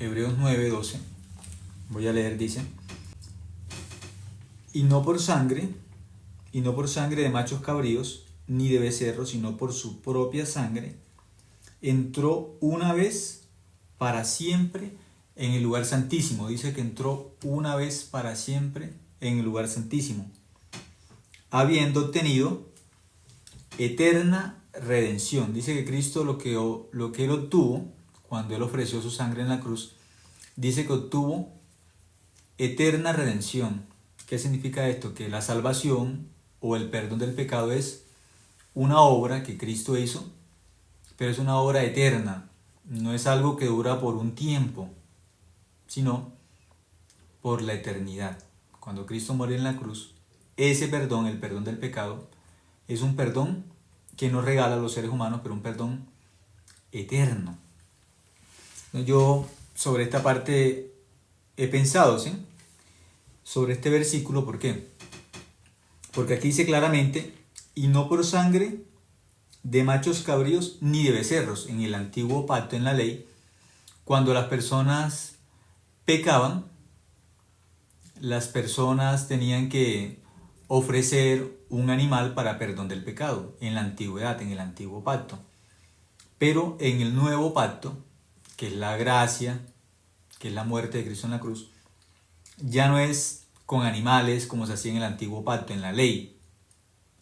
Hebreos 9:12. Voy a leer, dice: y no por sangre de machos cabríos, ni de becerros, sino por su propia sangre, entró una vez para siempre en el lugar santísimo. Dice que entró una vez para siempre en el lugar santísimo, habiendo obtenido eterna redención. Dice que Cristo lo que él obtuvo cuando él ofreció su sangre en la cruz, dice que obtuvo eterna redención. ¿Qué significa esto? Que la salvación o el perdón del pecado es una obra que Cristo hizo, pero es una obra eterna. No es algo que dura por un tiempo, sino por la eternidad. Cuando Cristo murió en la cruz, ese perdón, el perdón del pecado, es un perdón que nos regala a los seres humanos, pero un perdón eterno. Yo sobre esta parte he pensado, ¿sí?, sobre este versículo. ¿Por qué? Porque aquí dice claramente: y no por sangre de machos cabríos ni de becerros. En el antiguo pacto, en la ley, cuando las personas pecaban, las personas tenían que ofrecer un animal para perdón del pecado, en la antigüedad, en el antiguo pacto. Pero en el nuevo pacto, que es la gracia, que es la muerte de Cristo en la cruz, ya no es con animales como se hacía en el antiguo pacto, en la ley.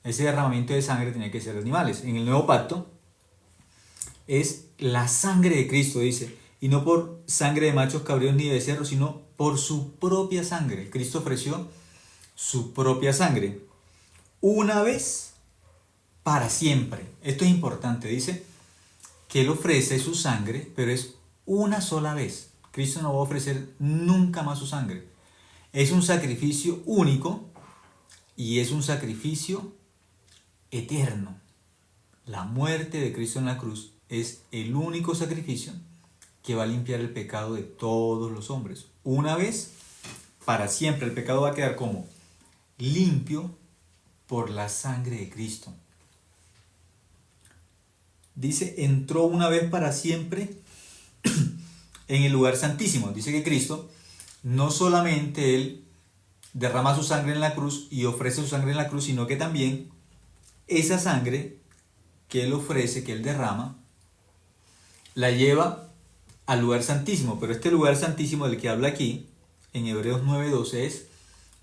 Ese derramamiento de sangre tenía que ser de animales. En el nuevo pacto es la sangre de Cristo, dice, y no por sangre de machos cabríos ni de becerros, sino por su propia sangre. Cristo ofreció su propia sangre una vez para siempre. Esto es importante. Dice que Él ofrece su sangre, pero es una sola vez. Cristo no va a ofrecer nunca más su sangre. Es un sacrificio único y es un sacrificio eterno. La muerte de Cristo en la cruz es el único sacrificio que va a limpiar el pecado de todos los hombres. Una vez para siempre. El pecado va a quedar como limpio por la sangre de Cristo. Dice: entró una vez para siempre en el lugar santísimo. Dice que Cristo no solamente Él derrama su sangre en la cruz y ofrece su sangre en la cruz, sino que también esa sangre que Él ofrece, que Él derrama, la lleva al lugar santísimo. Pero este lugar santísimo del que habla aquí, en Hebreos 9:12, es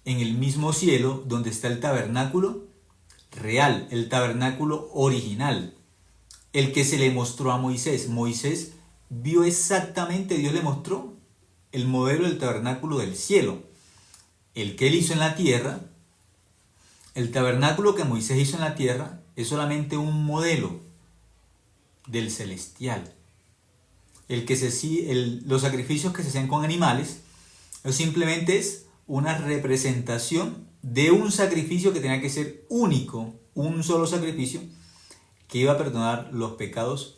en el mismo cielo donde está el tabernáculo real, el tabernáculo original, el que se le mostró a Moisés. Moisés vio exactamente, Dios le mostró el modelo del tabernáculo del cielo. El que él hizo en la tierra, el tabernáculo que Moisés hizo en la tierra, es solamente un modelo del celestial. Los sacrificios que se hacían con animales, simplemente es una representación de un sacrificio que tenía que ser único, un solo sacrificio que iba a perdonar los pecados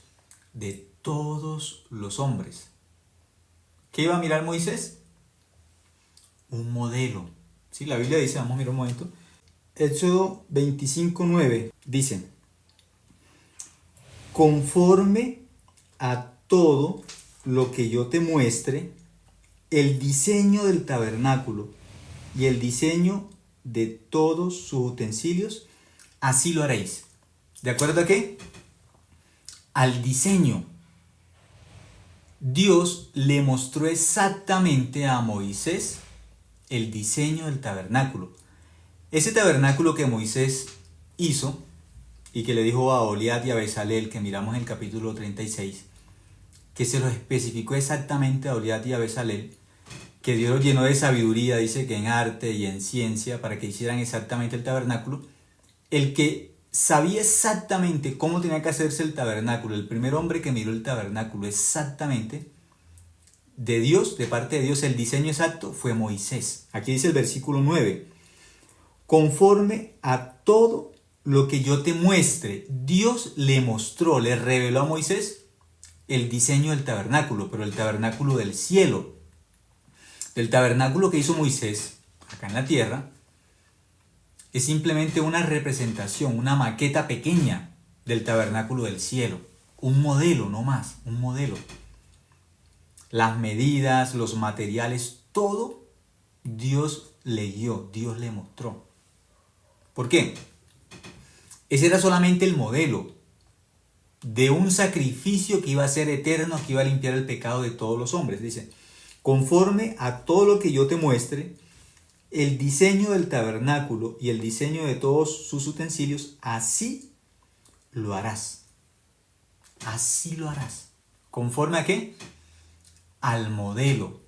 de todos los hombres. ¿Qué iba a mirar Moisés? Un modelo. ¿Sí? La Biblia dice, vamos a mirar un momento. Éxodo 25:9 dice: conforme a todo lo que yo te muestre, el diseño del tabernáculo y el diseño de todos sus utensilios, así lo haréis. ¿De acuerdo a qué? Al diseño. Dios le mostró exactamente a Moisés el diseño del tabernáculo. Ese tabernáculo que Moisés hizo y que le dijo a Aholiab y a Bezalel, que miramos en el capítulo 36, que se lo especificó exactamente a Aholiab y a Bezalel, que Dios los llenó de sabiduría, dice que en arte y en ciencia, para que hicieran exactamente el tabernáculo. El que sabía exactamente cómo tenía que hacerse el tabernáculo, el primer hombre que miró el tabernáculo exactamente, de Dios, de parte de Dios, el diseño exacto, fue Moisés. Aquí dice el versículo 9: conforme a todo lo que yo te muestre. Dios le mostró, le reveló a Moisés el diseño del tabernáculo, pero el tabernáculo del cielo. El tabernáculo que hizo Moisés acá en la tierra es simplemente una representación, una maqueta pequeña del tabernáculo del cielo. Un modelo, no más, un modelo. las medidas, los materiales, todo Dios le guió, Dios le mostró. ¿Por qué? Ese era solamente el modelo de un sacrificio que iba a ser eterno, que iba a limpiar el pecado de todos los hombres. Dice, conforme a todo lo que yo te muestre, el diseño del tabernáculo y el diseño de todos sus utensilios, así lo harás. Así lo harás. ¿Conforme a qué? Al modelo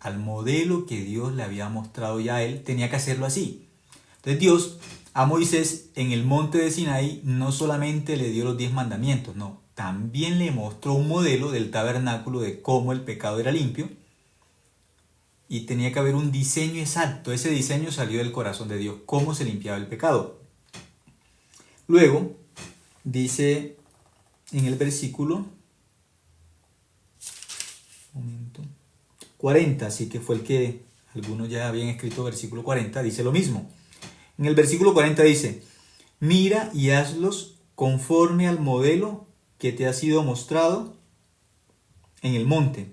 que Dios le había mostrado ya a él, tenía que hacerlo así. Entonces Dios a Moisés en el monte de Sinaí no solamente le dio los 10 mandamientos, no, también le mostró un modelo del tabernáculo de cómo el pecado era limpio y tenía que haber un diseño exacto. Ese diseño salió del corazón de Dios, cómo se limpiaba el pecado. Luego dice en el versículo 40, así que fue el que algunos ya habían escrito, versículo 40, dice lo mismo. En el versículo 40 dice, mira y hazlos conforme al modelo que te ha sido mostrado en el monte.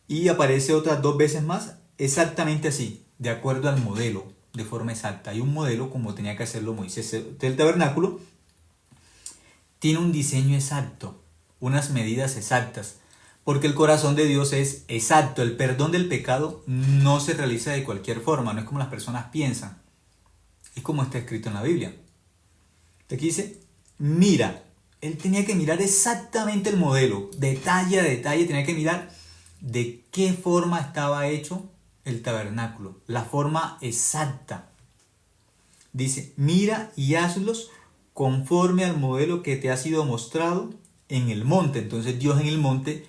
Y aparece otras 2 veces más, exactamente así, de acuerdo al modelo, de forma exacta. Hay un modelo como tenía que hacerlo Moisés. El tabernáculo tiene un diseño exacto, unas medidas exactas, porque el corazón de Dios es exacto. El perdón del pecado no se realiza de cualquier forma, no es como las personas piensan, es como está escrito en la Biblia. Aquí dice, mira, él tenía que mirar exactamente el modelo, detalle a detalle, tenía que mirar de qué forma estaba hecho el tabernáculo, la forma exacta. Dice, mira y hazlos conforme al modelo que te ha sido mostrado en el monte. Entonces Dios en el monte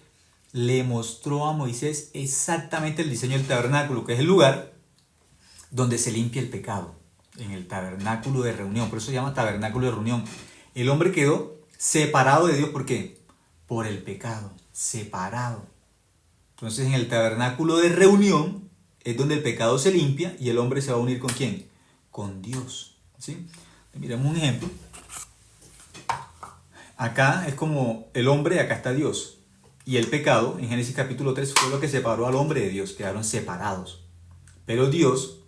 le mostró a Moisés exactamente el diseño del tabernáculo, que es el lugar donde se limpia el pecado, en el tabernáculo de reunión. Por eso se llama tabernáculo de reunión. El hombre quedó separado de Dios. ¿Por qué? Por el pecado, separado. Entonces en el tabernáculo de reunión es donde el pecado se limpia y el hombre se va a unir ¿con quién? Con Dios. ¿Sí? Miremos un ejemplo. Acá es como el hombre, acá está Dios. Y el pecado, en Génesis capítulo 3, fue lo que separó al hombre de Dios. Quedaron separados. Pero Dios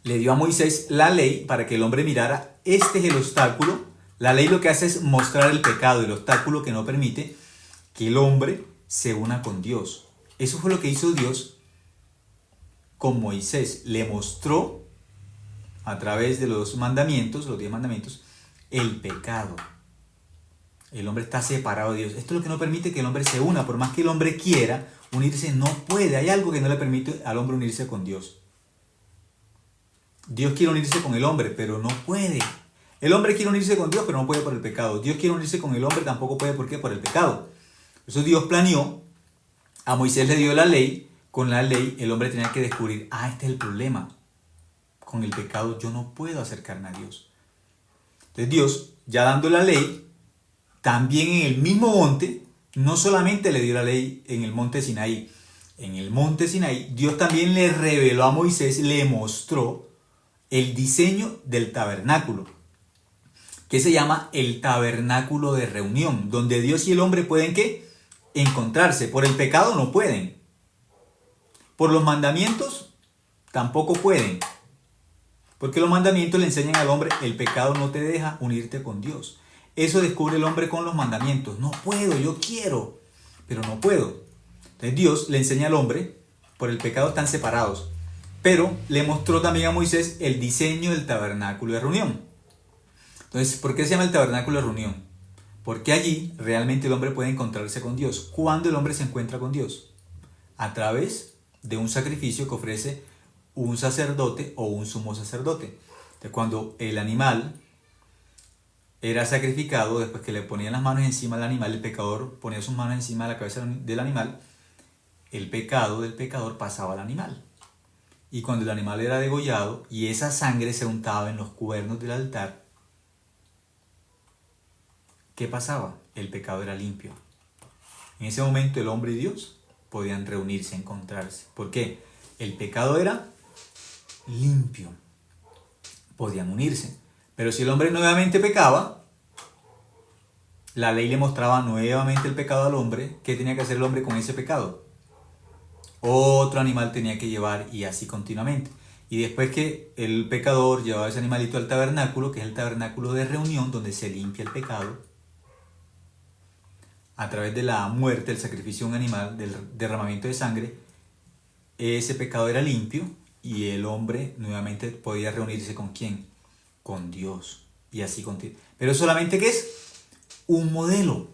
le dio a Moisés la ley para que el hombre mirara, este es el obstáculo. La ley lo que hace es mostrar el pecado, el obstáculo que no permite que el hombre se una con Dios. Eso fue lo que hizo Dios con Moisés. Le mostró a través de los mandamientos, los 10 mandamientos, el pecado. El hombre está separado de Dios. Esto es lo que no permite que el hombre se una. Por más que el hombre quiera unirse, no puede. Hay algo que no le permite al hombre unirse con Dios. Dios quiere unirse con el hombre, pero no puede. El hombre quiere unirse con Dios, pero no puede por el pecado. Dios quiere unirse con el hombre, tampoco puede. ¿Por qué? Por el pecado. Por eso Dios planeó, a Moisés le dio la ley. Con la ley el hombre tenía que descubrir, este es el problema. Con el pecado yo no puedo acercarme a Dios. Entonces Dios, ya dando la ley, también en el mismo monte, no solamente le dio la ley en el monte Sinaí. En el monte Sinaí, Dios también le reveló a Moisés, le mostró el diseño del tabernáculo, que se llama el tabernáculo de reunión, donde Dios y el hombre pueden ¿qué? Encontrarse. Por el pecado no pueden. Por los mandamientos tampoco pueden. Porque los mandamientos le enseñan al hombre, el pecado no te deja unirte con Dios. Eso descubre el hombre con los mandamientos. No puedo, yo quiero, pero no puedo. Entonces Dios le enseña al hombre, por el pecado están separados. Pero le mostró también a Moisés el diseño del tabernáculo de reunión. Entonces, ¿por qué se llama el tabernáculo de reunión? Porque allí realmente el hombre puede encontrarse con Dios. ¿Cuándo el hombre se encuentra con Dios? A través de un sacrificio que ofrece un sacerdote o un sumo sacerdote. Entonces, cuando el animal era sacrificado, después que le ponían las manos encima del animal, el pecador ponía sus manos encima de la cabeza del animal, el pecado del pecador pasaba al animal. Y cuando el animal era degollado y esa sangre se untaba en los cuernos del altar, ¿qué pasaba? El pecado era limpio. En ese momento el hombre y Dios podían reunirse, encontrarse. ¿Por qué? El pecado era limpio. Podían unirse. Pero si el hombre nuevamente pecaba, la ley le mostraba nuevamente el pecado al hombre. ¿Qué tenía que hacer el hombre con ese pecado? Otro animal tenía que llevar, y así continuamente. Y después que el pecador llevaba ese animalito al tabernáculo, que es el tabernáculo de reunión, donde se limpia el pecado, a través de la muerte, el sacrificio de un animal, del derramamiento de sangre, ese pecado era limpio y el hombre nuevamente podía reunirse ¿con quién? Con Dios. Y así continúa. Pero solamente que es un modelo.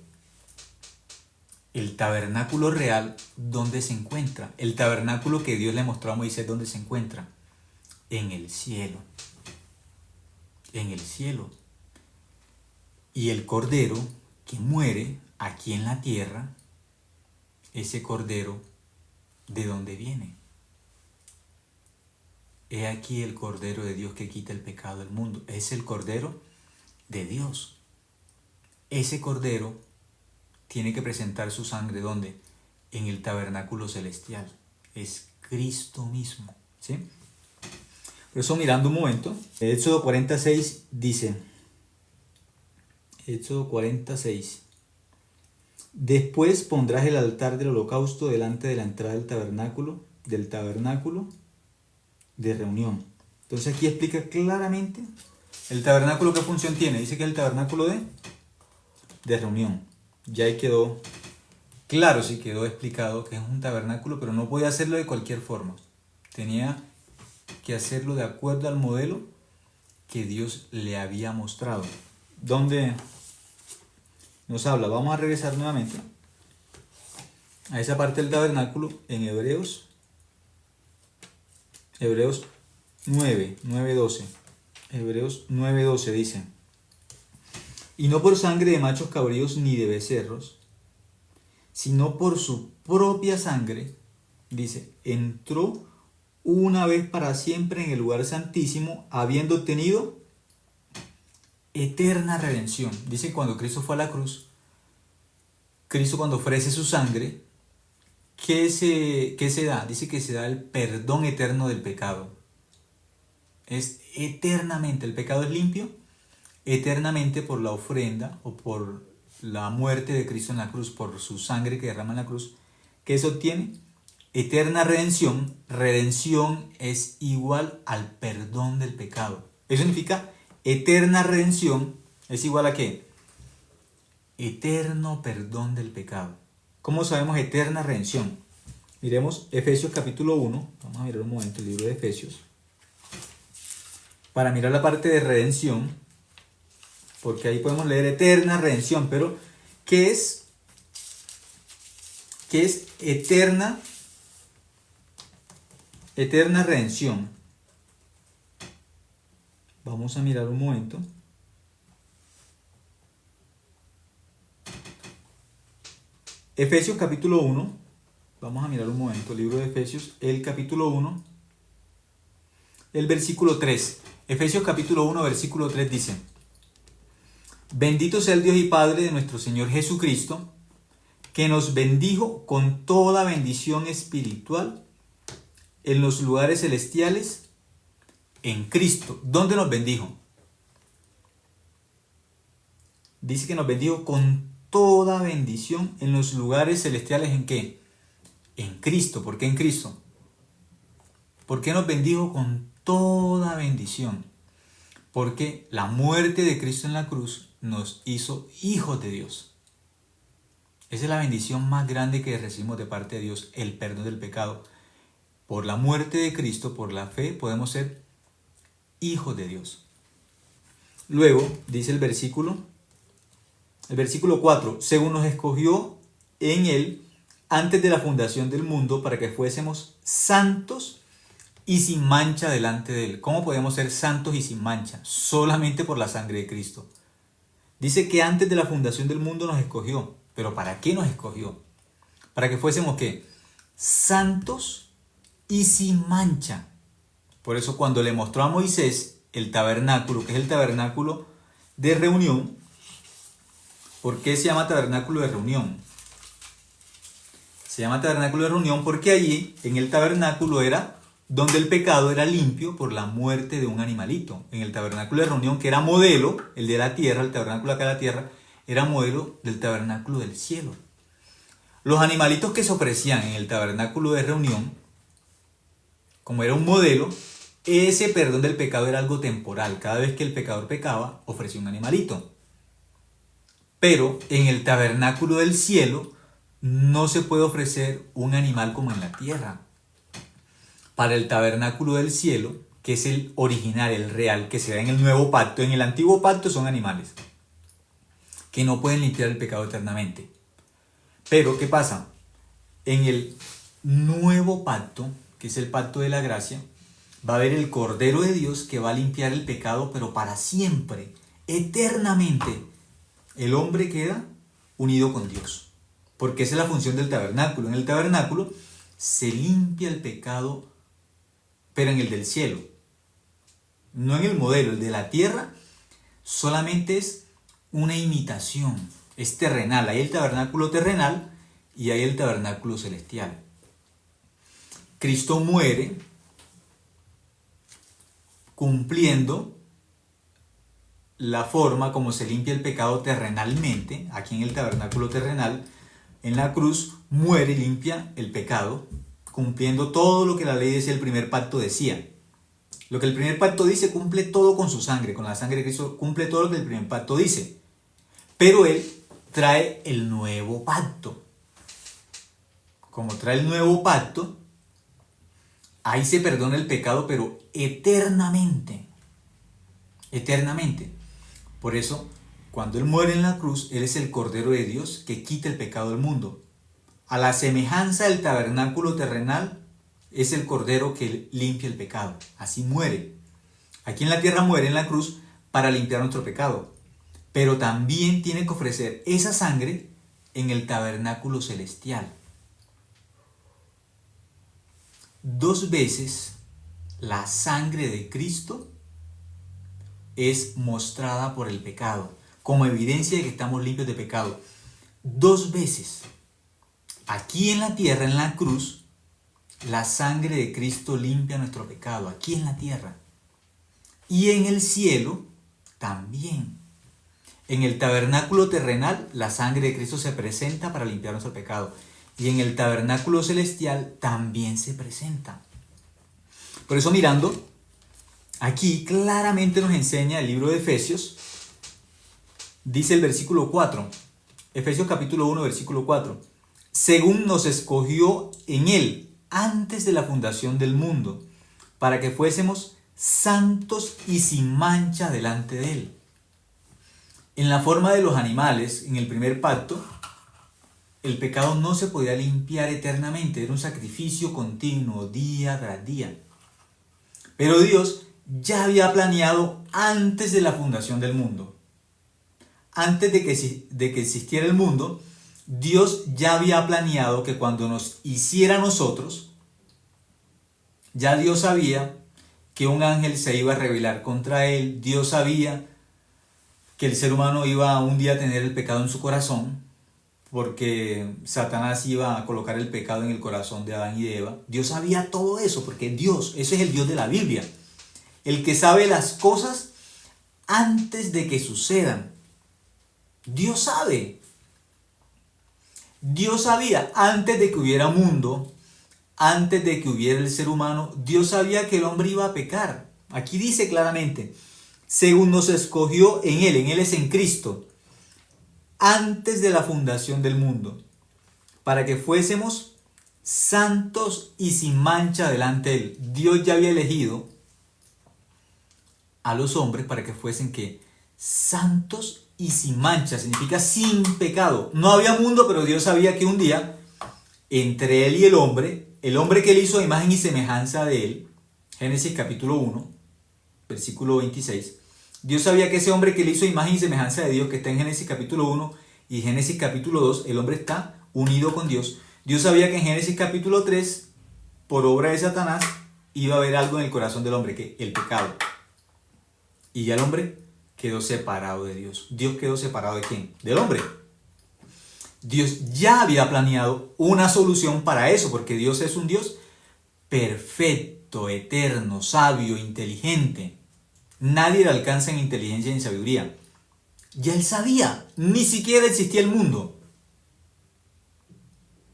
El tabernáculo real, ¿dónde se encuentra? El tabernáculo que Dios le mostró a Moisés, ¿dónde se encuentra? En el cielo. En el cielo. Y el cordero que muere aquí en la tierra, ese cordero, ¿de dónde viene? He aquí el cordero de Dios que quita el pecado del mundo. Es el cordero de Dios. Ese cordero tiene que presentar su sangre, ¿dónde? En el tabernáculo celestial. Es Cristo mismo, ¿sí? Por eso, mirando un momento, Éxodo 46 dice, Éxodo 46, después pondrás el altar del holocausto delante de la entrada del tabernáculo de reunión. Entonces aquí explica claramente el tabernáculo qué función tiene. Dice que es el tabernáculo de reunión. Ya ahí quedó claro, sí quedó explicado que es un tabernáculo, pero no podía hacerlo de cualquier forma. Tenía que hacerlo de acuerdo al modelo que Dios le había mostrado. ¿Dónde nos habla? Vamos a regresar nuevamente a esa parte del tabernáculo en Hebreos 9:12. Hebreos 9:12 dice, y no por sangre de machos cabríos ni de becerros, sino por su propia sangre, dice, entró una vez para siempre en el lugar santísimo, habiendo obtenido eterna redención. Dice que cuando Cristo fue a la cruz, Cristo cuando ofrece su sangre, ¿qué se da? Dice que se da el perdón eterno del pecado. Es eternamente, el pecado es limpio, eternamente por la ofrenda o por la muerte de Cristo en la cruz, por su sangre que derrama en la cruz. ¿Qué se obtiene? Eterna redención. Redención es igual al perdón del pecado. Eso significa eterna redención es igual a ¿qué? Eterno perdón del pecado. ¿Cómo sabemos eterna redención? Miremos Efesios capítulo 1. Vamos a mirar un momento el libro de Efesios. Para mirar la parte de redención, porque ahí podemos leer eterna redención, pero ¿qué es eterna redención? Vamos a mirar un momento. Efesios capítulo 1. Vamos a mirar un momento el libro de Efesios, el capítulo 1, el versículo 3. Efesios capítulo 1, versículo 3 dice, bendito sea el Dios y Padre de nuestro Señor Jesucristo, que nos bendijo con toda bendición espiritual en los lugares celestiales en Cristo. ¿Dónde nos bendijo? Dice que nos bendijo con toda bendición en los lugares celestiales. ¿En qué? En Cristo. ¿Por qué en Cristo? ¿Por qué nos bendijo con toda bendición? Porque la muerte de Cristo en la cruz nos hizo hijos de Dios. Esa es la bendición más grande que recibimos de parte de Dios, el perdón del pecado. Por la muerte de Cristo, por la fe, podemos ser hijos de Dios. Luego, dice el versículo 4, según nos escogió en Él antes de la fundación del mundo para que fuésemos santos y sin mancha delante de Él. ¿Cómo podemos ser santos y sin mancha? Solamente por la sangre de Cristo. Dice que antes de la fundación del mundo nos escogió. ¿Pero para qué nos escogió? Para que fuésemos ¿qué? Santos y sin mancha. Por eso cuando le mostró a Moisés el tabernáculo, que es el tabernáculo de reunión, ¿por qué se llama tabernáculo de reunión? Se llama tabernáculo de reunión porque allí, en el tabernáculo, era donde el pecado era limpio por la muerte de un animalito. En el tabernáculo de reunión, que era modelo, el de la tierra, el tabernáculo acá de la tierra, era modelo del tabernáculo del cielo. Los animalitos que se ofrecían en el tabernáculo de reunión, como era un modelo, ese perdón del pecado era algo temporal. Cada vez que el pecador pecaba, ofrecía un animalito. Pero en el tabernáculo del cielo no se puede ofrecer un animal como en la tierra. Para el tabernáculo del cielo, que es el original, el real, que se da en el nuevo pacto, en el antiguo pacto son animales que no pueden limpiar el pecado eternamente. Pero, ¿qué pasa? En el nuevo pacto, que es el pacto de la gracia, va a haber el Cordero de Dios que va a limpiar el pecado, pero para siempre, eternamente. El hombre queda unido con Dios, porque esa es la función del tabernáculo. En el tabernáculo se limpia el pecado, pero en el del cielo, no en el modelo. El de la tierra solamente es una imitación, es terrenal. Hay el tabernáculo terrenal y hay el tabernáculo celestial. Cristo muere cumpliendo la forma como se limpia el pecado terrenalmente. Aquí en el tabernáculo terrenal, en la cruz, muere y limpia el pecado, cumpliendo todo lo que la ley decía, el primer pacto decía. Lo que el primer pacto dice, cumple todo con su sangre, con la sangre de Cristo, cumple todo lo que el primer pacto dice. Pero Él trae el nuevo pacto. Como trae el nuevo pacto, ahí se perdona el pecado, pero eternamente. Eternamente. Por eso, cuando Él muere en la cruz, Él es el Cordero de Dios que quita el pecado del mundo. A la semejanza del tabernáculo terrenal, es el Cordero que limpia el pecado. Así muere. Aquí en la tierra muere en la cruz para limpiar nuestro pecado. Pero también tiene que ofrecer esa sangre en el tabernáculo celestial. 2 veces la sangre de Cristo es mostrada por el pecado, como evidencia de que estamos limpios de pecado. 2 veces. Aquí en la tierra, en la cruz, la sangre de Cristo limpia nuestro pecado, aquí en la tierra. Y en el cielo también. En el tabernáculo terrenal, la sangre de Cristo se presenta para limpiar nuestro pecado. Y en el tabernáculo celestial también se presenta. Por eso, mirando, aquí claramente nos enseña el libro de Efesios. Dice el versículo 4. Efesios capítulo 1, versículo 4. Según nos escogió en Él antes de la fundación del mundo, para que fuésemos santos y sin mancha delante de Él. En la forma de los animales, en el primer pacto, el pecado no se podía limpiar eternamente, era un sacrificio continuo, día tras día. Pero Dios ya había planeado antes de la fundación del mundo. Antes de que existiera el mundo, Dios ya había planeado que cuando nos hiciera a nosotros, ya Dios sabía que un ángel se iba a rebelar contra él. Dios sabía que el ser humano iba un día a tener el pecado en su corazón, porque Satanás iba a colocar el pecado en el corazón de Adán y de Eva. Dios sabía todo eso, porque Dios, ese es el Dios de la Biblia, el que sabe las cosas antes de que sucedan. Dios sabe. Dios sabía antes de que hubiera mundo, antes de que hubiera el ser humano, Dios sabía que el hombre iba a pecar. Aquí dice claramente, según nos escogió en Él es en Cristo, antes de la fundación del mundo, para que fuésemos santos y sin mancha delante de Él. Dios ya había elegido a los hombres para que fuesen ¿qué? Santos y sin mancha, significa sin pecado. No había mundo, pero Dios sabía que un día, entre Él y el hombre que Él hizo a imagen y semejanza de Él, Génesis capítulo 1, versículo 26, Dios sabía que ese hombre que Él hizo a imagen y semejanza de Dios, que está en Génesis capítulo 1 y Génesis capítulo 2, el hombre está unido con Dios. Dios sabía que en Génesis capítulo 3, por obra de Satanás, iba a haber algo en el corazón del hombre, que el pecado. Y ya el hombre quedó separado de Dios. ¿Dios quedó separado de quién? Del hombre. Dios ya había planeado una solución para eso, porque Dios es un Dios perfecto, eterno, sabio, inteligente. Nadie le alcanza en inteligencia y en sabiduría. Ya él sabía, ni siquiera existía el mundo.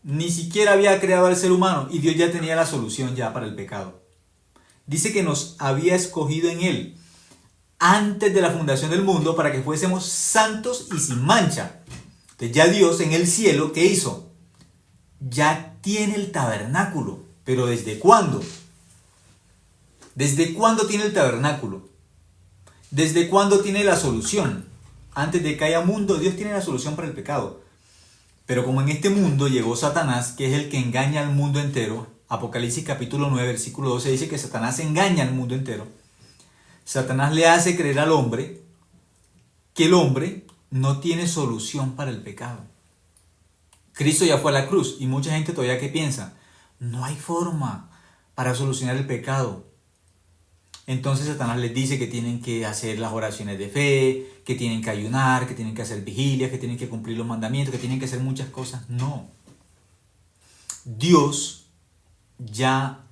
Ni siquiera había creado al ser humano y Dios ya tenía la solución ya para el pecado. Dice que nos había escogido en él antes de la fundación del mundo para que fuésemos santos y sin mancha. Entonces ya Dios en el cielo, ¿qué hizo? Ya tiene el tabernáculo. ¿Pero desde cuándo? ¿Desde cuándo tiene el tabernáculo? ¿Desde cuándo tiene la solución? Antes de que haya mundo, Dios tiene la solución para el pecado. Pero como en este mundo llegó Satanás, que es el que engaña al mundo entero, Apocalipsis capítulo 9, versículo 12 dice que Satanás engaña al mundo entero. Satanás le hace creer al hombre que el hombre no tiene solución para el pecado. Cristo ya fue a la cruz y mucha gente todavía que piensa, no hay forma para solucionar el pecado. Entonces Satanás les dice que tienen que hacer las oraciones de fe, que tienen que ayunar, que tienen que hacer vigilias, que tienen que cumplir los mandamientos, que tienen que hacer muchas cosas. No. Dios ya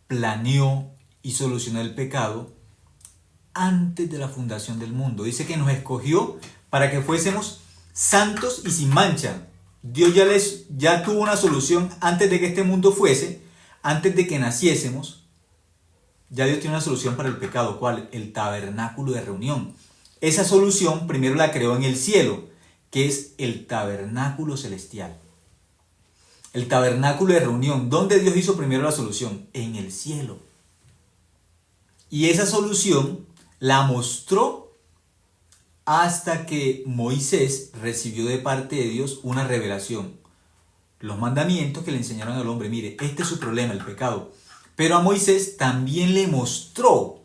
planeó y solucionó el pecado antes de la fundación del mundo. Dice que nos escogió para que fuésemos santos y sin mancha. Dios ya tuvo una solución antes de que este mundo fuese, antes de que naciésemos. Ya Dios tiene una solución para el pecado. ¿Cuál? El tabernáculo de reunión. Esa solución primero la creó en el cielo, que es el tabernáculo celestial. El tabernáculo de reunión. ¿Dónde Dios hizo primero la solución? En el cielo. Y esa solución la mostró hasta que Moisés recibió de parte de Dios una revelación. Los mandamientos que le enseñaron al hombre. Mire, este es su problema, el pecado. Pero a Moisés también le mostró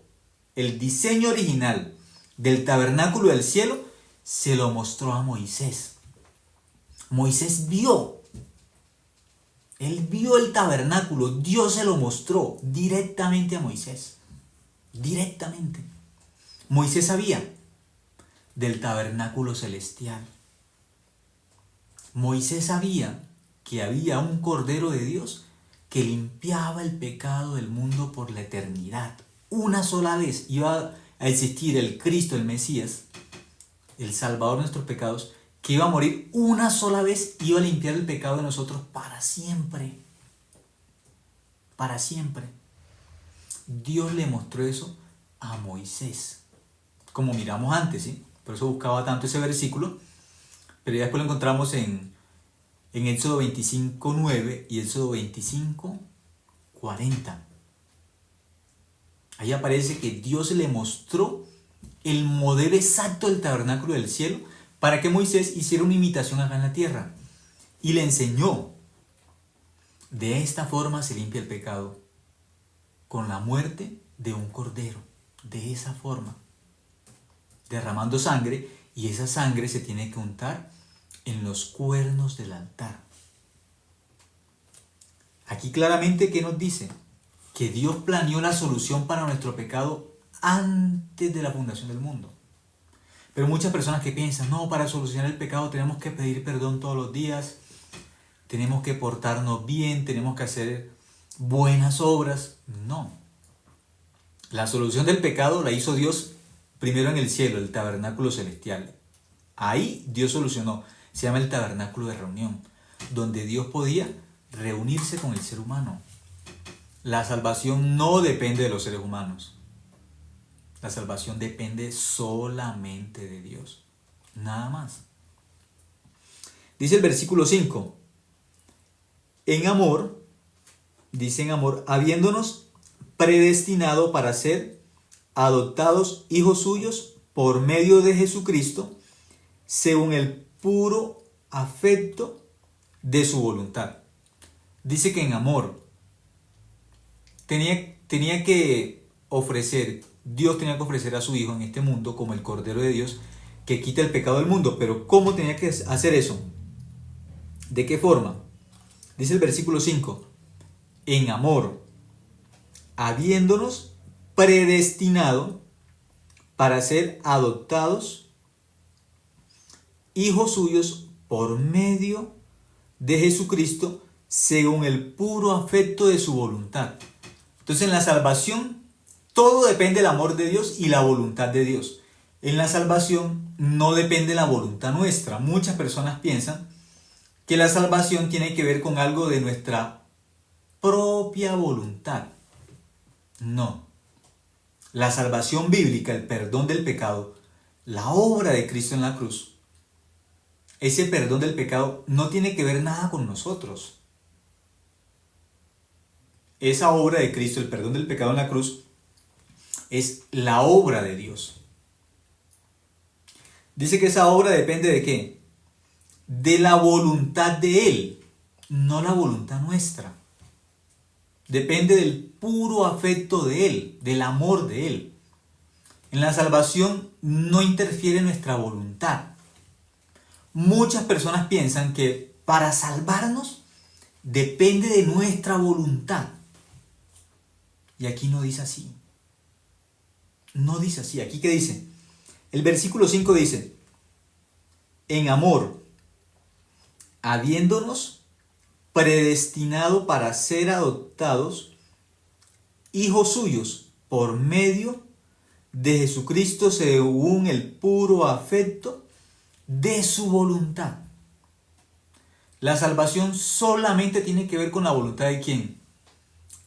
el diseño original del tabernáculo del cielo, se lo mostró a Moisés. Moisés vio. Él vio el tabernáculo, Dios se lo mostró directamente a Moisés. Directamente. Moisés sabía del tabernáculo celestial. Moisés sabía que había un Cordero de Dios que limpiaba el pecado del mundo por la eternidad. Una sola vez iba a existir el Cristo, el Mesías, el Salvador de nuestros pecados, que iba a morir una sola vez, iba a limpiar el pecado de nosotros para siempre. Para siempre. Dios le mostró eso a Moisés. Como miramos antes, ¿sí? Por eso buscaba tanto ese versículo, pero ya después lo encontramos en Éxodo 25:9 y Éxodo 25:40. Ahí aparece que Dios le mostró el modelo exacto del tabernáculo del cielo para que Moisés hiciera una imitación acá en la tierra. Y le enseñó, de esta forma se limpia el pecado, con la muerte de un cordero. De esa forma, derramando sangre, y esa sangre se tiene que untar en los cuernos del altar. Aquí claramente, ¿qué nos dice? Que Dios planeó la solución para nuestro pecado antes de la fundación del mundo. Pero muchas personas que piensan, no, para solucionar el pecado tenemos que pedir perdón todos los días, tenemos que portarnos bien, tenemos que hacer buenas obras. No. La solución del pecado la hizo Dios primero en el cielo, el tabernáculo celestial. Ahí Dios solucionó. Se llama el tabernáculo de reunión, donde Dios podía reunirse con el ser humano. La salvación no depende de los seres humanos. La salvación depende solamente de Dios. Nada más. Dice el versículo 5. En amor, dice en amor, habiéndonos predestinado para ser adoptados hijos suyos por medio de Jesucristo, según el puro afecto de su voluntad. Dice que en amor tenía que ofrecer, Dios tenía que ofrecer a su Hijo en este mundo como el Cordero de Dios que quita el pecado del mundo. Pero ¿cómo tenía que hacer eso? ¿De qué forma? Dice el versículo 5, en amor, habiéndonos predestinado para ser adoptados hijos suyos por medio de Jesucristo, según el puro afecto de su voluntad. Entonces en la salvación todo depende del amor de Dios y la voluntad de Dios. En la salvación no depende de la voluntad nuestra. Muchas personas piensan que la salvación tiene que ver con algo de nuestra propia voluntad. No. La salvación bíblica, el perdón del pecado, la obra de Cristo en la cruz, ese perdón del pecado no tiene que ver nada con nosotros. Esa obra de Cristo, el perdón del pecado en la cruz, es la obra de Dios. Dice que esa obra depende ¿de qué? De la voluntad de Él, no la voluntad nuestra. Depende del puro afecto de Él, del amor de Él. En la salvación no interfiere nuestra voluntad. Muchas personas piensan que para salvarnos depende de nuestra voluntad. Y aquí no dice así. No dice así. ¿Aquí qué dice? El versículo 5 dice, en amor, habiéndonos predestinado para ser adoptados hijos suyos por medio de Jesucristo según el puro afecto de su voluntad. La salvación solamente tiene que ver con la voluntad de ¿quién?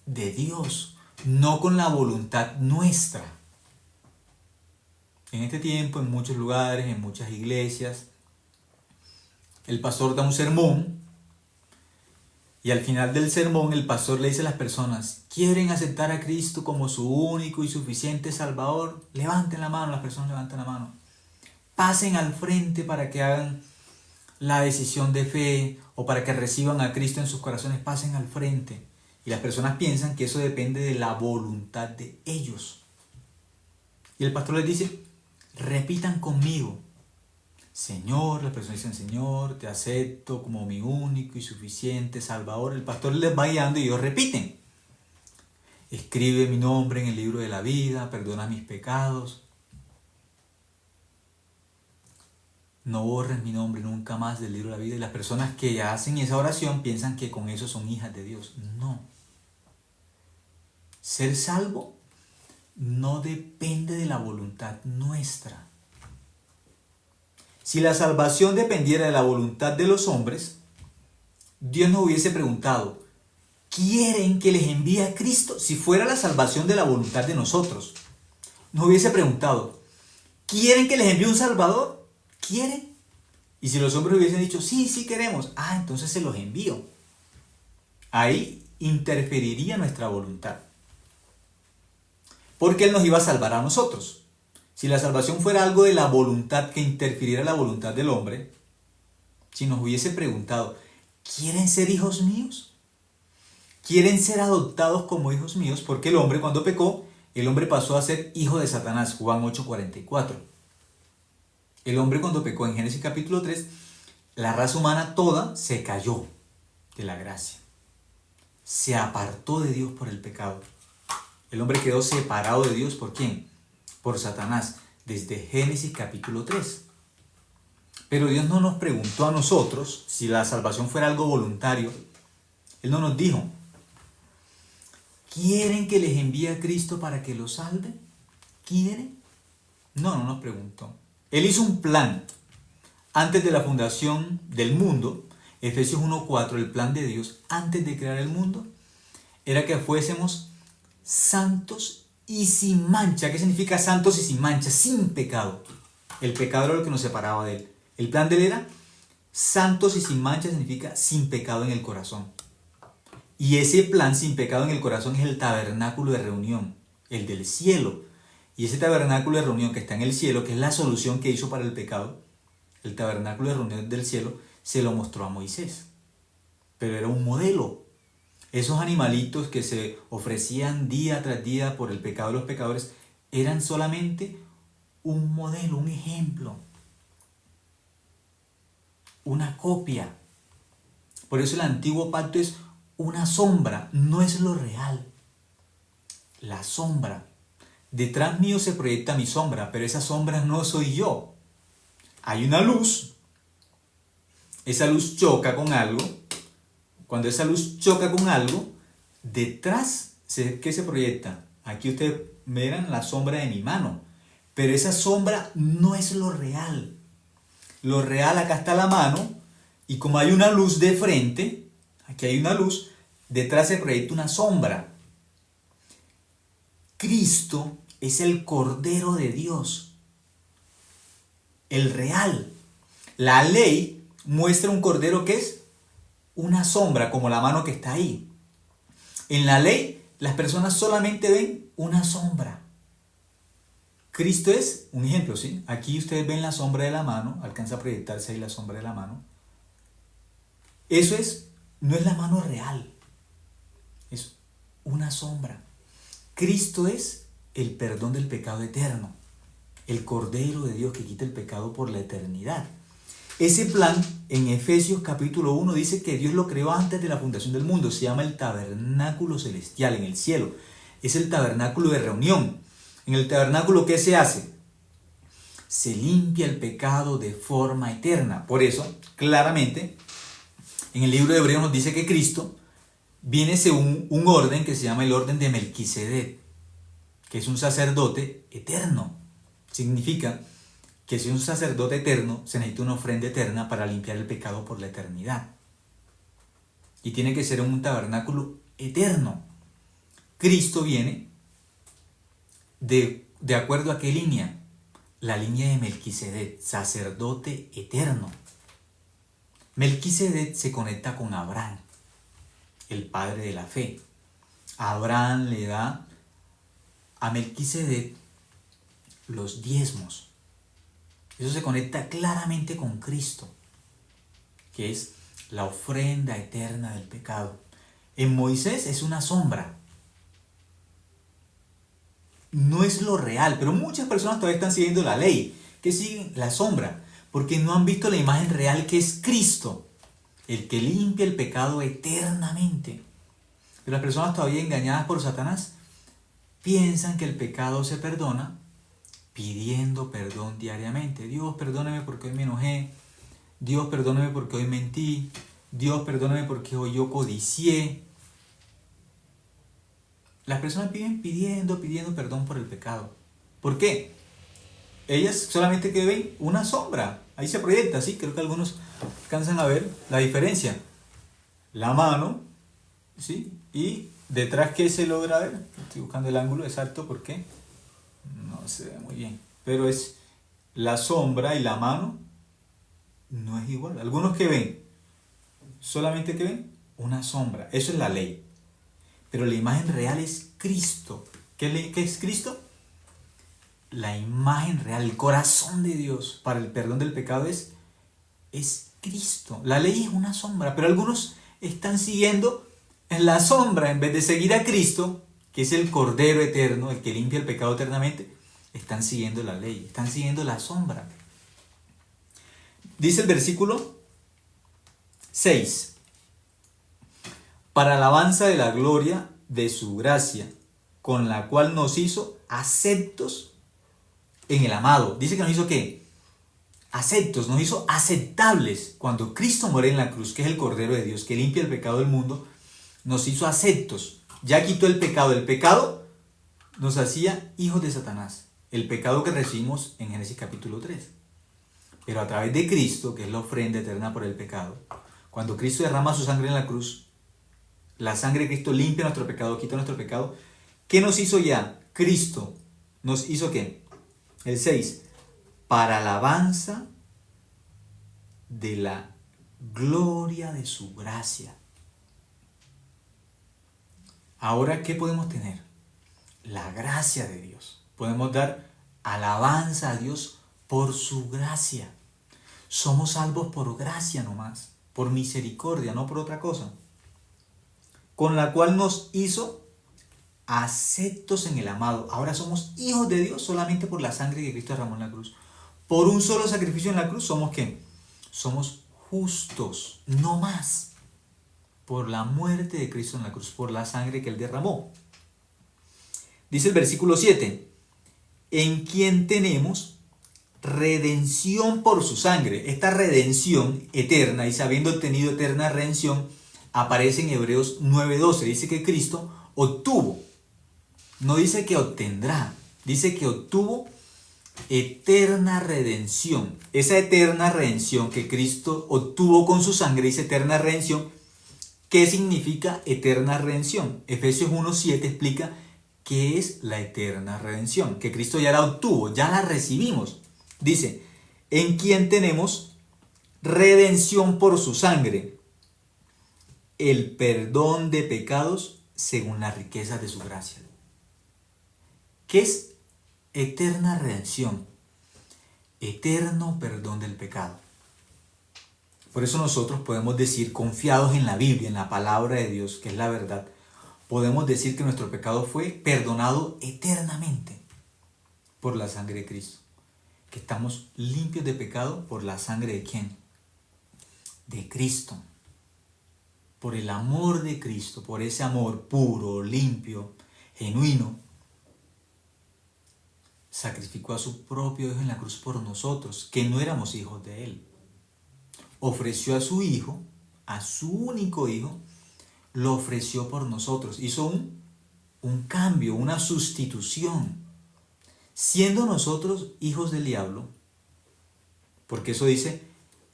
De Dios, no con la voluntad nuestra. En este tiempo, en muchos lugares, en muchas iglesias, el pastor da un sermón y al final del sermón el pastor le dice a las personas, ¿quieren aceptar a Cristo como su único y suficiente Salvador? Levanten la mano, las personas levantan la mano. Pasen al frente para que hagan la decisión de fe o para que reciban a Cristo en sus corazones, pasen al frente. Y las personas piensan que eso depende de la voluntad de ellos. Y el pastor les dice, repitan conmigo. Señor, las personas dicen, Señor, te acepto como mi único y suficiente Salvador. El pastor les va guiando y ellos repiten. Escribe mi nombre en el libro de la vida, perdona mis pecados. No borres mi nombre nunca más del libro de la vida. Y las personas que hacen esa oración piensan que con eso son hijas de Dios. No. Ser salvo no depende de la voluntad nuestra. Si la salvación dependiera de la voluntad de los hombres, Dios nos hubiese preguntado, ¿quieren que les envíe a Cristo? Si fuera la salvación de la voluntad de nosotros, nos hubiese preguntado, ¿quieren que les envíe un Salvador? ¿Quieren? Y si los hombres hubiesen dicho, sí, sí queremos, entonces se los envío. Ahí interferiría nuestra voluntad. Porque Él nos iba a salvar a nosotros. Si la salvación fuera algo de la voluntad que interfiriera en la voluntad del hombre, si nos hubiese preguntado, ¿quieren ser hijos míos? ¿Quieren ser adoptados como hijos míos? Porque el hombre cuando pecó, el hombre pasó a ser hijo de Satanás, Juan 8:44. El hombre cuando pecó en Génesis capítulo 3, la raza humana toda se cayó de la gracia. Se apartó de Dios por el pecado. El hombre quedó separado de Dios, ¿por quién? Por Satanás, desde Génesis capítulo 3. Pero Dios no nos preguntó a nosotros si la salvación fuera algo voluntario. Él no nos dijo, ¿quieren que les envíe a Cristo para que los salve? ¿Quieren? No nos preguntó. Él hizo un plan. Antes de la fundación del mundo, Efesios 1:4, el plan de Dios, antes de crear el mundo, era que fuésemos santos y sin mancha. ¿Qué significa santos y sin mancha? Sin pecado. El pecado era lo que nos separaba de Él. El plan de Él era santos y sin mancha, significa sin pecado en el corazón. Y ese plan sin pecado en el corazón es el tabernáculo de reunión, el del cielo. Y ese tabernáculo de reunión que está en el cielo, que es la solución que hizo para el pecado, el tabernáculo de reunión del cielo, se lo mostró a Moisés. Pero era un modelo. Esos animalitos que se ofrecían día tras día por el pecado de los pecadores eran solamente un modelo, un ejemplo, una copia. Por eso el antiguo pacto es una sombra, no es lo real. La sombra. Detrás mío se proyecta mi sombra, pero esa sombra no soy yo. Hay una luz. Esa luz choca con algo. Cuando esa luz choca con algo, detrás, ¿qué se proyecta? Aquí ustedes verán la sombra de mi mano. pero esa sombra no es lo real. Lo real, acá está la mano, y como hay una luz de frente, aquí hay una luz, detrás se proyecta una sombra. Cristo es el Cordero de Dios, el real. La ley muestra un cordero que es una sombra, como la mano que está ahí. En la ley, las personas solamente ven una sombra. Cristo es un ejemplo, ¿sí? Aquí ustedes ven la sombra de la mano, alcanza a proyectarse ahí la sombra de la mano. Eso no es la mano real, es una sombra. Cristo es el perdón del pecado eterno, el Cordero de Dios que quita el pecado por la eternidad. Ese plan, en Efesios capítulo 1, dice que Dios lo creó antes de la fundación del mundo. Se llama el tabernáculo celestial en el cielo. Es el tabernáculo de reunión. En el tabernáculo, ¿qué se hace? Se limpia el pecado de forma eterna. Por eso, claramente, en el libro de Hebreos nos dice que Cristo viene según un orden que se llama el orden de Melquisedec, que es un sacerdote eterno. Significa que si un sacerdote eterno se necesita una ofrenda eterna para limpiar el pecado por la eternidad. Y tiene que ser un tabernáculo eterno. Cristo viene de acuerdo a qué línea? La línea de Melquisedec, sacerdote eterno. Melquisedec se conecta con Abraham, el padre de la fe. Abraham le da a Melquisedec los diezmos. Eso se conecta claramente con Cristo, que es la ofrenda eterna del pecado. En Moisés es una sombra. No es lo real, pero muchas personas todavía están siguiendo la ley, que siguen la sombra, porque no han visto la imagen real que es Cristo, el que limpia el pecado eternamente. Pero las personas todavía engañadas por Satanás piensan que el pecado se perdona pidiendo perdón diariamente. Dios, perdóname porque hoy me enojé. Dios, perdóname porque hoy mentí. Dios, perdóname porque hoy yo codicié. Las personas viven pidiendo perdón por el pecado. ¿Por qué? Ellas solamente que ven una sombra. Ahí se proyecta, ¿sí? Creo que algunos alcanzan a ver la diferencia. La mano, ¿sí? Y detrás, ¿qué se logra ver? Estoy buscando el ángulo exacto porque no se ve muy bien. Pero es la sombra y la mano no es igual. Algunos que ven, solamente que ven una sombra. Eso es la ley. Pero la imagen real es Cristo. ¿Qué es Cristo? La imagen real, el corazón de Dios para el perdón del pecado es Cristo. La ley es una sombra, pero algunos están siguiendo en la sombra en vez de seguir a Cristo, que es el Cordero eterno, el que limpia el pecado eternamente. Están siguiendo la ley, están siguiendo la sombra. Dice el versículo 6. Para alabanza de la gloria de su gracia, con la cual nos hizo aceptos en el amado. Dice que nos hizo ¿qué? Aceptos, nos hizo aceptables. Cuando Cristo muere en la cruz, que es el Cordero de Dios, que limpia el pecado del mundo, nos hizo aceptos. Ya quitó el pecado. El pecado nos hacía hijos de Satanás. El pecado que recibimos en Génesis capítulo 3. Pero a través de Cristo, que es la ofrenda eterna por el pecado, cuando Cristo derrama su sangre en la cruz, la sangre de Cristo limpia nuestro pecado, quita nuestro pecado. ¿Qué nos hizo ya? Cristo nos hizo ¿qué? El 6. Para alabanza de la gloria de su gracia. Ahora, ¿qué podemos tener? La gracia de Dios. Podemos dar alabanza a Dios por su gracia. Somos salvos por gracia nomás, por misericordia, no por otra cosa. Con la cual nos hizo aceptos en el amado. Ahora somos hijos de Dios solamente por la sangre que Cristo derramó en la cruz. Por un solo sacrificio en la cruz somos ¿qué? Somos justos, no más. Por la muerte de Cristo en la cruz, por la sangre que Él derramó. Dice el versículo 7. En quien tenemos redención por su sangre. Esta redención eterna, y habiendo obtenido eterna redención, aparece en Hebreos 9:12. Dice que Cristo obtuvo. No dice que obtendrá. Dice que obtuvo eterna redención. Esa eterna redención que Cristo obtuvo con su sangre, dice eterna redención. ¿Qué significa eterna redención? Efesios 1:7 explica qué es la eterna redención, que Cristo ya la obtuvo, ya la recibimos. Dice, en quien tenemos redención por su sangre, el perdón de pecados según las riquezas de su gracia. ¿Qué es eterna redención? Eterno perdón del pecado. Por eso nosotros podemos decir, confiados en la Biblia, en la palabra de Dios, que es la verdad, podemos decir que nuestro pecado fue perdonado eternamente por la sangre de Cristo. Que estamos limpios de pecado por la sangre de ¿quién? De Cristo. Por el amor de Cristo, por ese amor puro, limpio, genuino. Sacrificó a su propio Hijo en la cruz por nosotros, que no éramos hijos de Él. Ofreció a su Hijo, a su único Hijo, lo ofreció por nosotros. Hizo un cambio, una sustitución. Siendo nosotros hijos del diablo, porque eso dice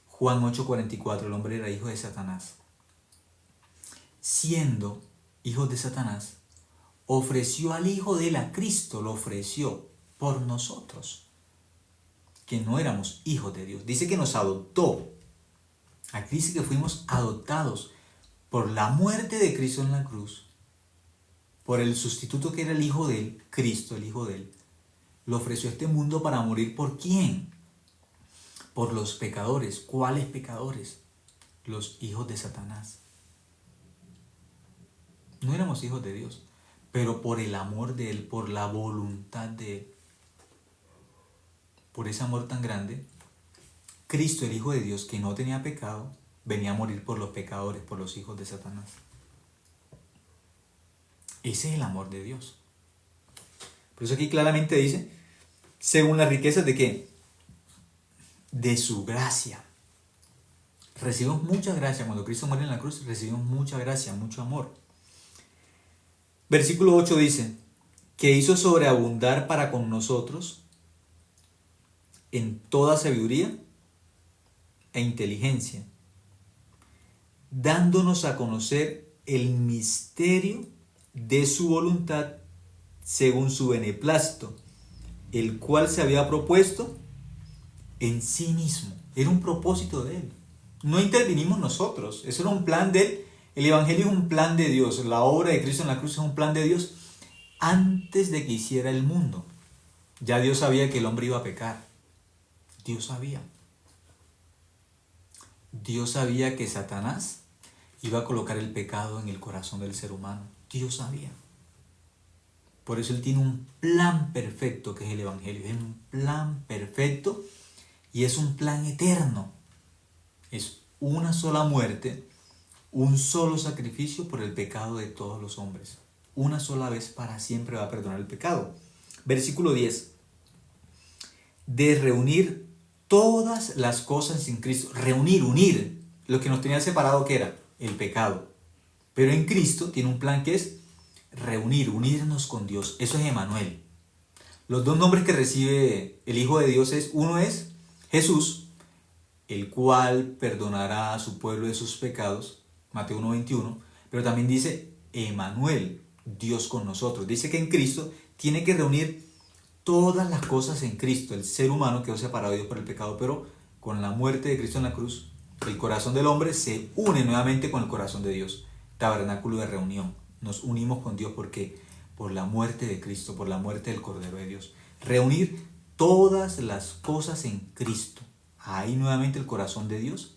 Juan 8:44, el hombre era hijo de Satanás. Siendo hijos de Satanás, ofreció al Hijo de él, a Cristo, lo ofreció por nosotros, que no éramos hijos de Dios. Dice que nos adoptó. Aquí dice que fuimos adoptados por la muerte de Cristo en la cruz, por el sustituto que era el Hijo de él, Cristo, el Hijo de él. Lo ofreció a este mundo para morir ¿por quién? Por los pecadores. ¿Cuáles pecadores? Los hijos de Satanás. No éramos hijos de Dios, pero por el amor de Él, por la voluntad de Él, por ese amor tan grande, Cristo, el Hijo de Dios, que no tenía pecado, venía a morir por los pecadores, por los hijos de Satanás. Ese es el amor de Dios. Por eso aquí claramente dice, según las riquezas de ¿qué? De su gracia. Recibimos mucha gracia. Cuando Cristo muere en la cruz, recibimos mucha gracia, mucho amor. Versículo 8 dice, que hizo sobreabundar para con nosotros en toda sabiduría e inteligencia, dándonos a conocer el misterio de su voluntad según su beneplácito, el cual se había propuesto en sí mismo. Era un propósito de Él. No intervinimos nosotros. Eso era un plan de Él. El Evangelio es un plan de Dios. La obra de Cristo en la cruz es un plan de Dios antes de que hiciera el mundo. Ya Dios sabía que el hombre iba a pecar. Dios sabía. Dios sabía que Satanás iba a colocar el pecado en el corazón del ser humano. Dios sabía. Por eso Él tiene un plan perfecto que es el Evangelio. Es un plan perfecto y es un plan eterno. Es una sola muerte, un solo sacrificio por el pecado de todos los hombres. Una sola vez para siempre va a perdonar el pecado. Versículo 10. De reunir todas las cosas en Cristo. Reunir, unir. Lo que nos tenía separado, ¿qué era? El pecado. Pero en Cristo tiene un plan que es reunir, unirnos con Dios. Eso es Emmanuel. Los dos nombres que recibe el Hijo de Dios es, uno es Jesús, el cual perdonará a su pueblo de sus pecados, Mateo 1:21, pero también dice Emmanuel, Dios con nosotros. Dice que en Cristo tiene que reunir todas las cosas en Cristo. El ser humano quedó separado de Dios por el pecado, pero con la muerte de Cristo en la cruz, el corazón del hombre se une nuevamente con el corazón de Dios. Tabernáculo de reunión. Nos unimos con Dios porque por la muerte de Cristo, por la muerte del Cordero de Dios. Reunir todas las cosas en Cristo. Ahí nuevamente el corazón de Dios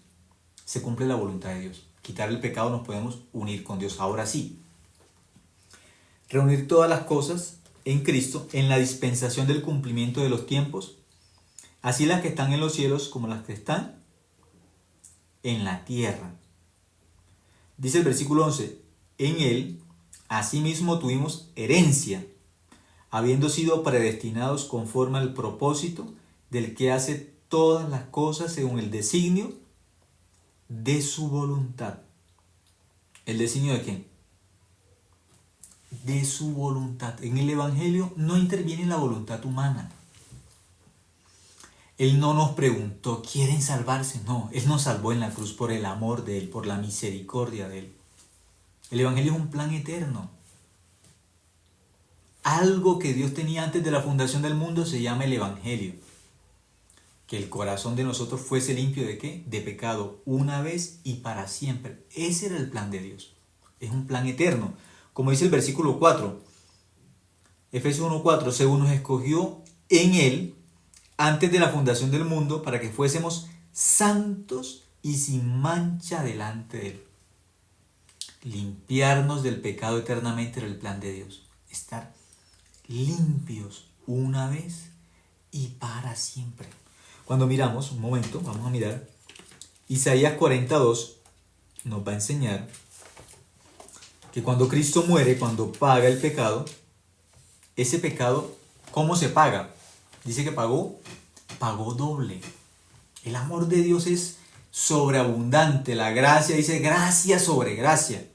se cumple la voluntad de Dios. Quitar el pecado, nos podemos unir con Dios. Ahora sí. Reunir todas las cosas en Cristo en la dispensación del cumplimiento de los tiempos, así las que están en los cielos como las que están en la tierra. Dice el versículo 11, en Él asimismo tuvimos herencia, habiendo sido predestinados conforme al propósito del que hace todas las cosas según el designio de su voluntad. ¿El designio de quién? De su voluntad. En el Evangelio no interviene la voluntad humana. Él no nos preguntó, ¿quieren salvarse? No, Él nos salvó en la cruz por el amor de Él, por la misericordia de Él. El Evangelio es un plan eterno. Algo que Dios tenía antes de la fundación del mundo se llama el Evangelio. Que el corazón de nosotros fuese limpio ¿de qué? De pecado, una vez y para siempre. Ese era el plan de Dios. Es un plan eterno. Como dice el versículo 4, Efesios 1:4, según nos escogió en Él, antes de la fundación del mundo, para que fuésemos santos y sin mancha delante de Él. Limpiarnos del pecado eternamente era el plan de Dios. Estar limpios una vez y para siempre. Cuando miramos, un momento, vamos a mirar, Isaías 42 nos va a enseñar que cuando Cristo muere, cuando paga el pecado, ese pecado, ¿cómo se paga? Dice que pagó doble. El amor de Dios es sobreabundante. La gracia dice gracia sobre gracia.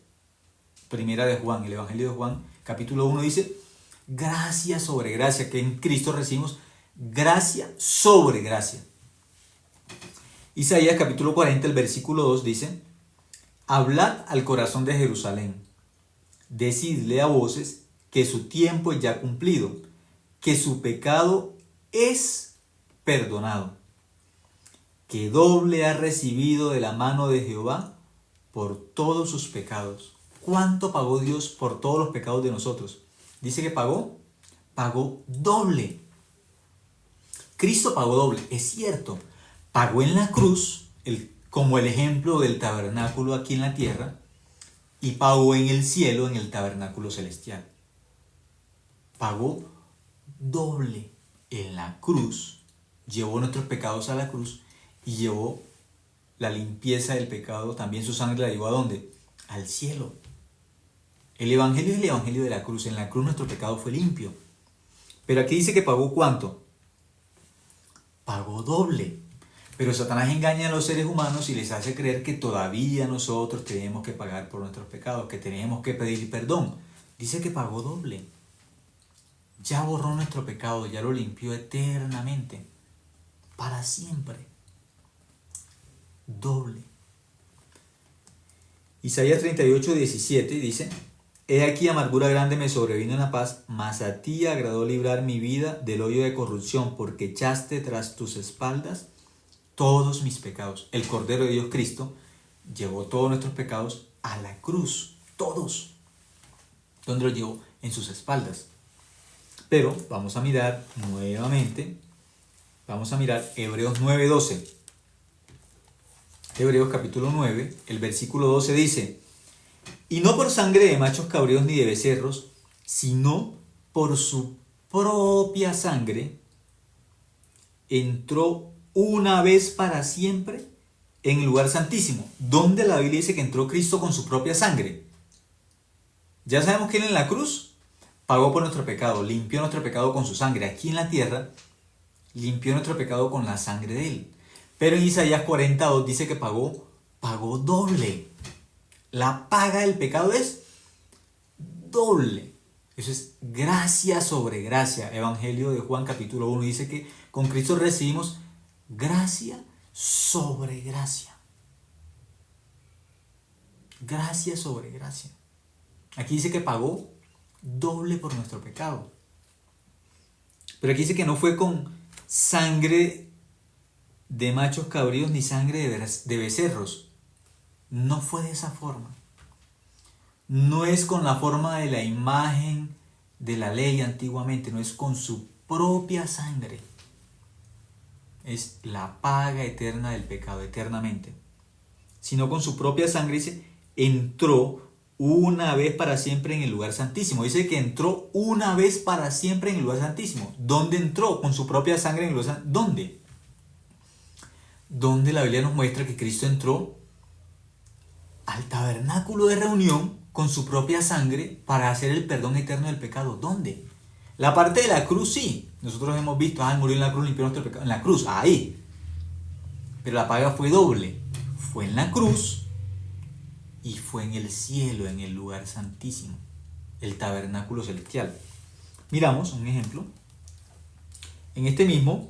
Primera de Juan, el Evangelio de Juan, capítulo 1 dice gracia sobre gracia, que en Cristo recibimos gracia sobre gracia. Isaías capítulo 40, el versículo 2 dice: hablad al corazón de Jerusalén, decidle a voces que su tiempo es ya cumplido, que su pecado es perdonado, que doble ha recibido de la mano de Jehová por todos sus pecados. ¿Cuánto pagó Dios por todos los pecados de nosotros? Dice que pagó doble. Cristo pagó doble, es cierto. Pagó en la cruz, como el ejemplo del tabernáculo aquí en la tierra, y pagó en el cielo, en el tabernáculo celestial. Pagó doble en la cruz, llevó nuestros pecados a la cruz y llevó la limpieza del pecado, también su sangre la llevó ¿a dónde? Al cielo. El Evangelio es el Evangelio de la cruz. En la cruz nuestro pecado fue limpio. Pero aquí dice que pagó ¿cuánto? Pagó doble. Pero Satanás engaña a los seres humanos y les hace creer que todavía nosotros tenemos que pagar por nuestros pecados, que tenemos que pedir perdón. Dice que pagó doble. Ya borró nuestro pecado, ya lo limpió eternamente, para siempre. Doble. Isaías 38:17 dice: he aquí amargura grande me sobrevino en la paz, mas a ti agradó librar mi vida del hoyo de corrupción, porque echaste tras tus espaldas todos mis pecados. El Cordero de Dios Cristo llevó todos nuestros pecados a la cruz, todos. ¿Dónde los llevó? En sus espaldas. Pero vamos a mirar nuevamente, vamos a mirar Hebreos 9:12. Hebreos capítulo 9, el versículo 12 dice: y no por sangre de machos cabríos ni de becerros, sino por su propia sangre, entró una vez para siempre en el lugar santísimo. ¿Dónde la Biblia dice que entró Cristo con su propia sangre? Ya sabemos que Él en la cruz pagó por nuestro pecado, limpió nuestro pecado con su sangre. Aquí en la tierra, limpió nuestro pecado con la sangre de Él. Pero en Isaías 42 dice que pagó doble. La paga del pecado es doble. Eso es gracia sobre gracia. Evangelio de Juan capítulo 1 dice que con Cristo recibimos gracia sobre gracia. Gracia sobre gracia. Aquí dice que pagó doble por nuestro pecado. Pero aquí dice que no fue con sangre de machos cabríos ni sangre de becerros. No fue de esa forma. No es con la forma de la imagen de la ley antiguamente, no es con su propia sangre. Es la paga eterna del pecado, eternamente. Sino con su propia sangre, dice, entró una vez para siempre en el lugar santísimo. Dice que entró una vez para siempre en el lugar santísimo. ¿Dónde entró? Con su propia sangre en el lugar santísimo. ¿Dónde? Donde la Biblia nos muestra que Cristo entró al tabernáculo de reunión con su propia sangre para hacer el perdón eterno del pecado. ¿Dónde? La parte de la cruz sí. Nosotros hemos visto, Él murió en la cruz, limpió nuestro pecado. En la cruz, ahí. Pero la paga fue doble. Fue en la cruz y fue en el cielo, en el lugar santísimo. El tabernáculo celestial. Miramos un ejemplo. En este mismo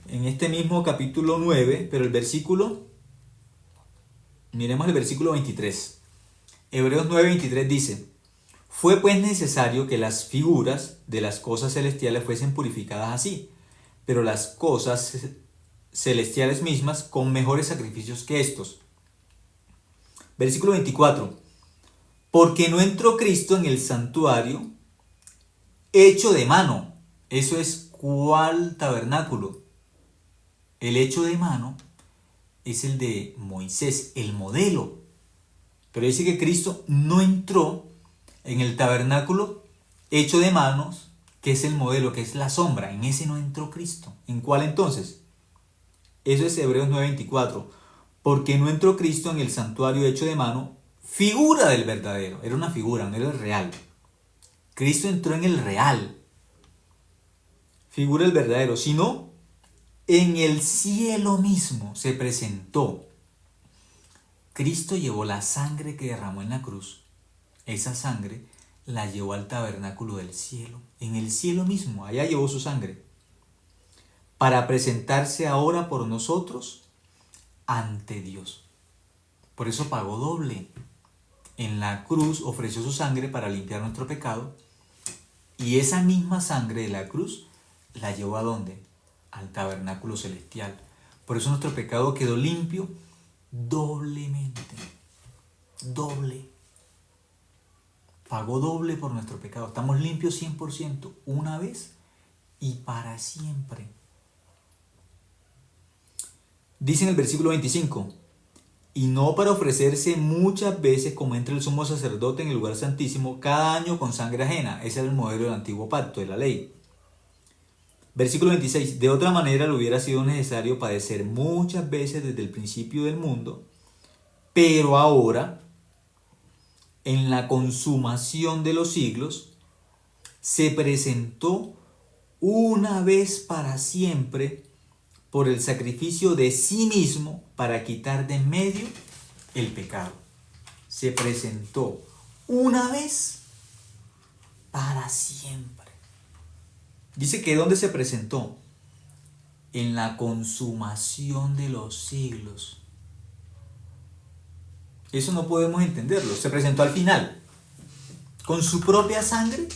en este mismo capítulo 9, pero miremos el versículo 23. Hebreos 9:23 dice: fue pues necesario que las figuras de las cosas celestiales fuesen purificadas así, pero las cosas celestiales mismas con mejores sacrificios que estos. Versículo 24. Porque no entró Cristo en el santuario hecho de mano. Eso es, ¿cuál tabernáculo? El hecho de mano es el de Moisés, el modelo. Pero dice que Cristo no entró en el tabernáculo hecho de manos, que es el modelo, que es la sombra. En ese no entró Cristo. ¿En cuál entonces? Eso es Hebreos 9:24. Porque no entró Cristo en el santuario hecho de mano, figura del verdadero. Era una figura, no era el real. Cristo entró en el real, figura del verdadero, sino en el cielo mismo se presentó. Cristo llevó la sangre que derramó en la cruz. Esa sangre la llevó al tabernáculo del cielo. En el cielo mismo, allá llevó su sangre. Para presentarse ahora por nosotros ante Dios. Por eso pagó doble. En la cruz ofreció su sangre para limpiar nuestro pecado. Y esa misma sangre de la cruz la llevó ¿a dónde? Al tabernáculo celestial. Por eso nuestro pecado quedó limpio doblemente. Doble. Pagó doble por nuestro pecado. Estamos limpios 100%, una vez y para siempre. Dice en el versículo 25, y no para ofrecerse muchas veces como entra el sumo sacerdote en el lugar santísimo cada año con sangre ajena. Ese era el modelo del antiguo pacto, de la ley. Versículo 26, de otra manera le hubiera sido necesario padecer muchas veces desde el principio del mundo, pero ahora, en la consumación de los siglos, se presentó una vez para siempre por el sacrificio de sí mismo para quitar de en medio el pecado. Se presentó una vez para siempre. Dice que ¿dónde se presentó? En la consumación de los siglos. Eso no podemos entenderlo. Se presentó al final. Con su propia sangre.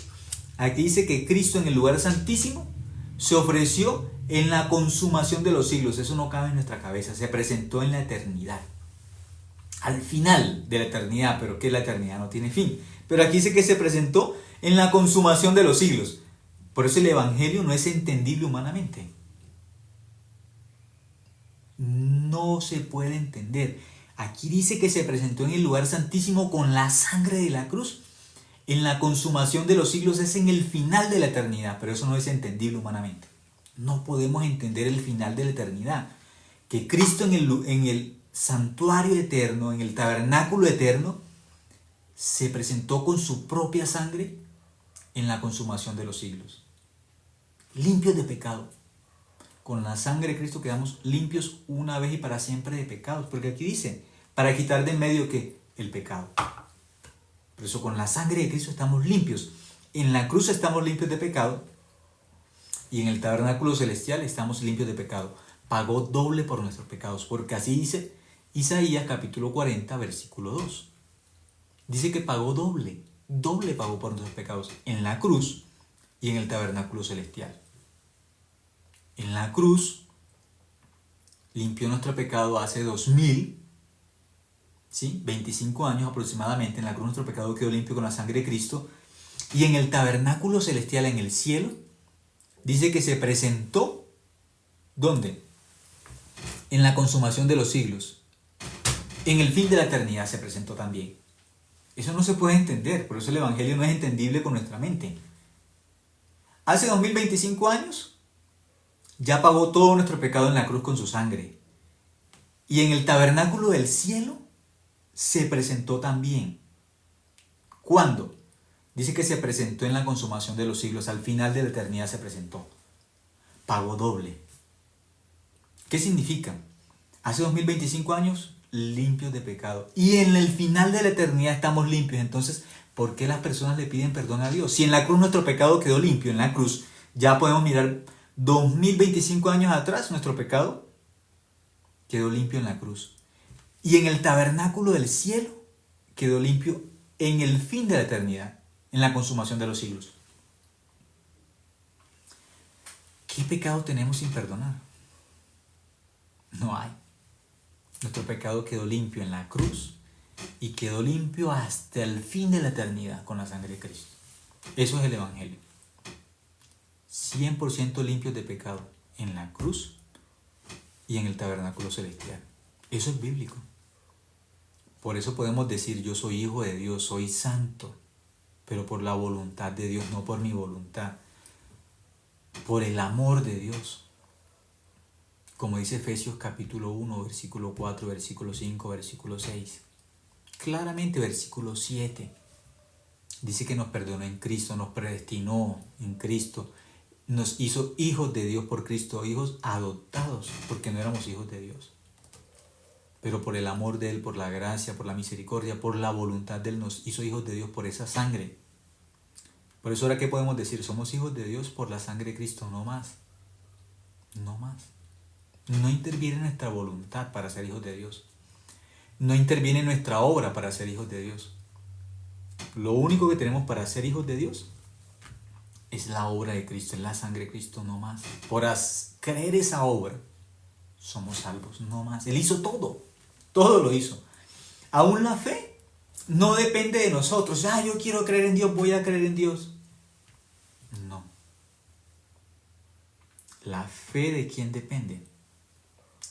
Aquí dice que Cristo en el lugar santísimo se ofreció en la consumación de los siglos. Eso no cabe en nuestra cabeza. Se presentó en la eternidad. Al final de la eternidad. Pero que la eternidad no tiene fin. Pero aquí dice que se presentó en la consumación de los siglos. Por eso el evangelio no es entendible humanamente. No se puede entender. Aquí dice que se presentó en el lugar santísimo con la sangre de la cruz. En la consumación de los siglos es en el final de la eternidad. Pero eso no es entendible humanamente. No podemos entender el final de la eternidad. Que Cristo en el santuario eterno, en el tabernáculo eterno, se presentó con su propia sangre en la consumación de los siglos. Limpios de pecado. Con la sangre de Cristo quedamos limpios una vez y para siempre de pecados. Porque aquí dice, para quitar de en medio ¿qué? El pecado. Por eso con la sangre de Cristo estamos limpios. En la cruz estamos limpios de pecado. Y en el tabernáculo celestial estamos limpios de pecado. Pagó doble por nuestros pecados. Porque así dice Isaías capítulo 40 versículo 2. Dice que pagó doble. Doble pagó por nuestros pecados. En la cruz y en el tabernáculo celestial. En la cruz limpió nuestro pecado hace 25 años aproximadamente. En la cruz nuestro pecado quedó limpio con la sangre de Cristo. Y en el tabernáculo celestial, en el cielo, dice que se presentó, ¿dónde? En la consumación de los siglos. En el fin de la eternidad se presentó también. Eso no se puede entender, por eso el evangelio no es entendible con nuestra mente. Hace 2025 años ya pagó todo nuestro pecado en la cruz con su sangre. Y en el tabernáculo del cielo se presentó también. ¿Cuándo? Dice que se presentó en la consumación de los siglos. Al final de la eternidad se presentó. Pagó doble. ¿Qué significa? Hace 2025 años limpios de pecado. Y en el final de la eternidad estamos limpios. Entonces, ¿por qué las personas le piden perdón a Dios? Si en la cruz nuestro pecado quedó limpio, en la cruz ya podemos mirar 2025 años atrás, nuestro pecado quedó limpio en la cruz. Y en el tabernáculo del cielo quedó limpio en el fin de la eternidad, en la consumación de los siglos. ¿Qué pecado tenemos sin perdonar? No hay. Nuestro pecado quedó limpio en la cruz y quedó limpio hasta el fin de la eternidad con la sangre de Cristo. Eso es el Evangelio. 100% limpios de pecado en la cruz y en el tabernáculo celestial. Eso es bíblico. Por eso podemos decir: yo soy hijo de Dios, soy santo, pero por la voluntad de Dios, no por mi voluntad, por el amor de Dios. Como dice Efesios capítulo 1, versículo 4, versículo 5, versículo 6. Claramente versículo 7. Dice que nos perdonó en Cristo, nos predestinó en Cristo, nos hizo hijos de Dios por Cristo, hijos adoptados, porque no éramos hijos de Dios. Pero por el amor de Él, por la gracia, por la misericordia, por la voluntad de Él, nos hizo hijos de Dios por esa sangre. Por eso ahora, ¿qué podemos decir? Somos hijos de Dios por la sangre de Cristo, no más. No más. No interviene nuestra voluntad para ser hijos de Dios. No interviene nuestra obra para ser hijos de Dios. Lo único que tenemos para ser hijos de Dios es la obra de Cristo, es la sangre de Cristo, no más. Por creer esa obra, somos salvos, no más. Él hizo todo, todo lo hizo. Aún la fe no depende de nosotros. Yo quiero creer en Dios, voy a creer en Dios. No. ¿La fe de quién depende?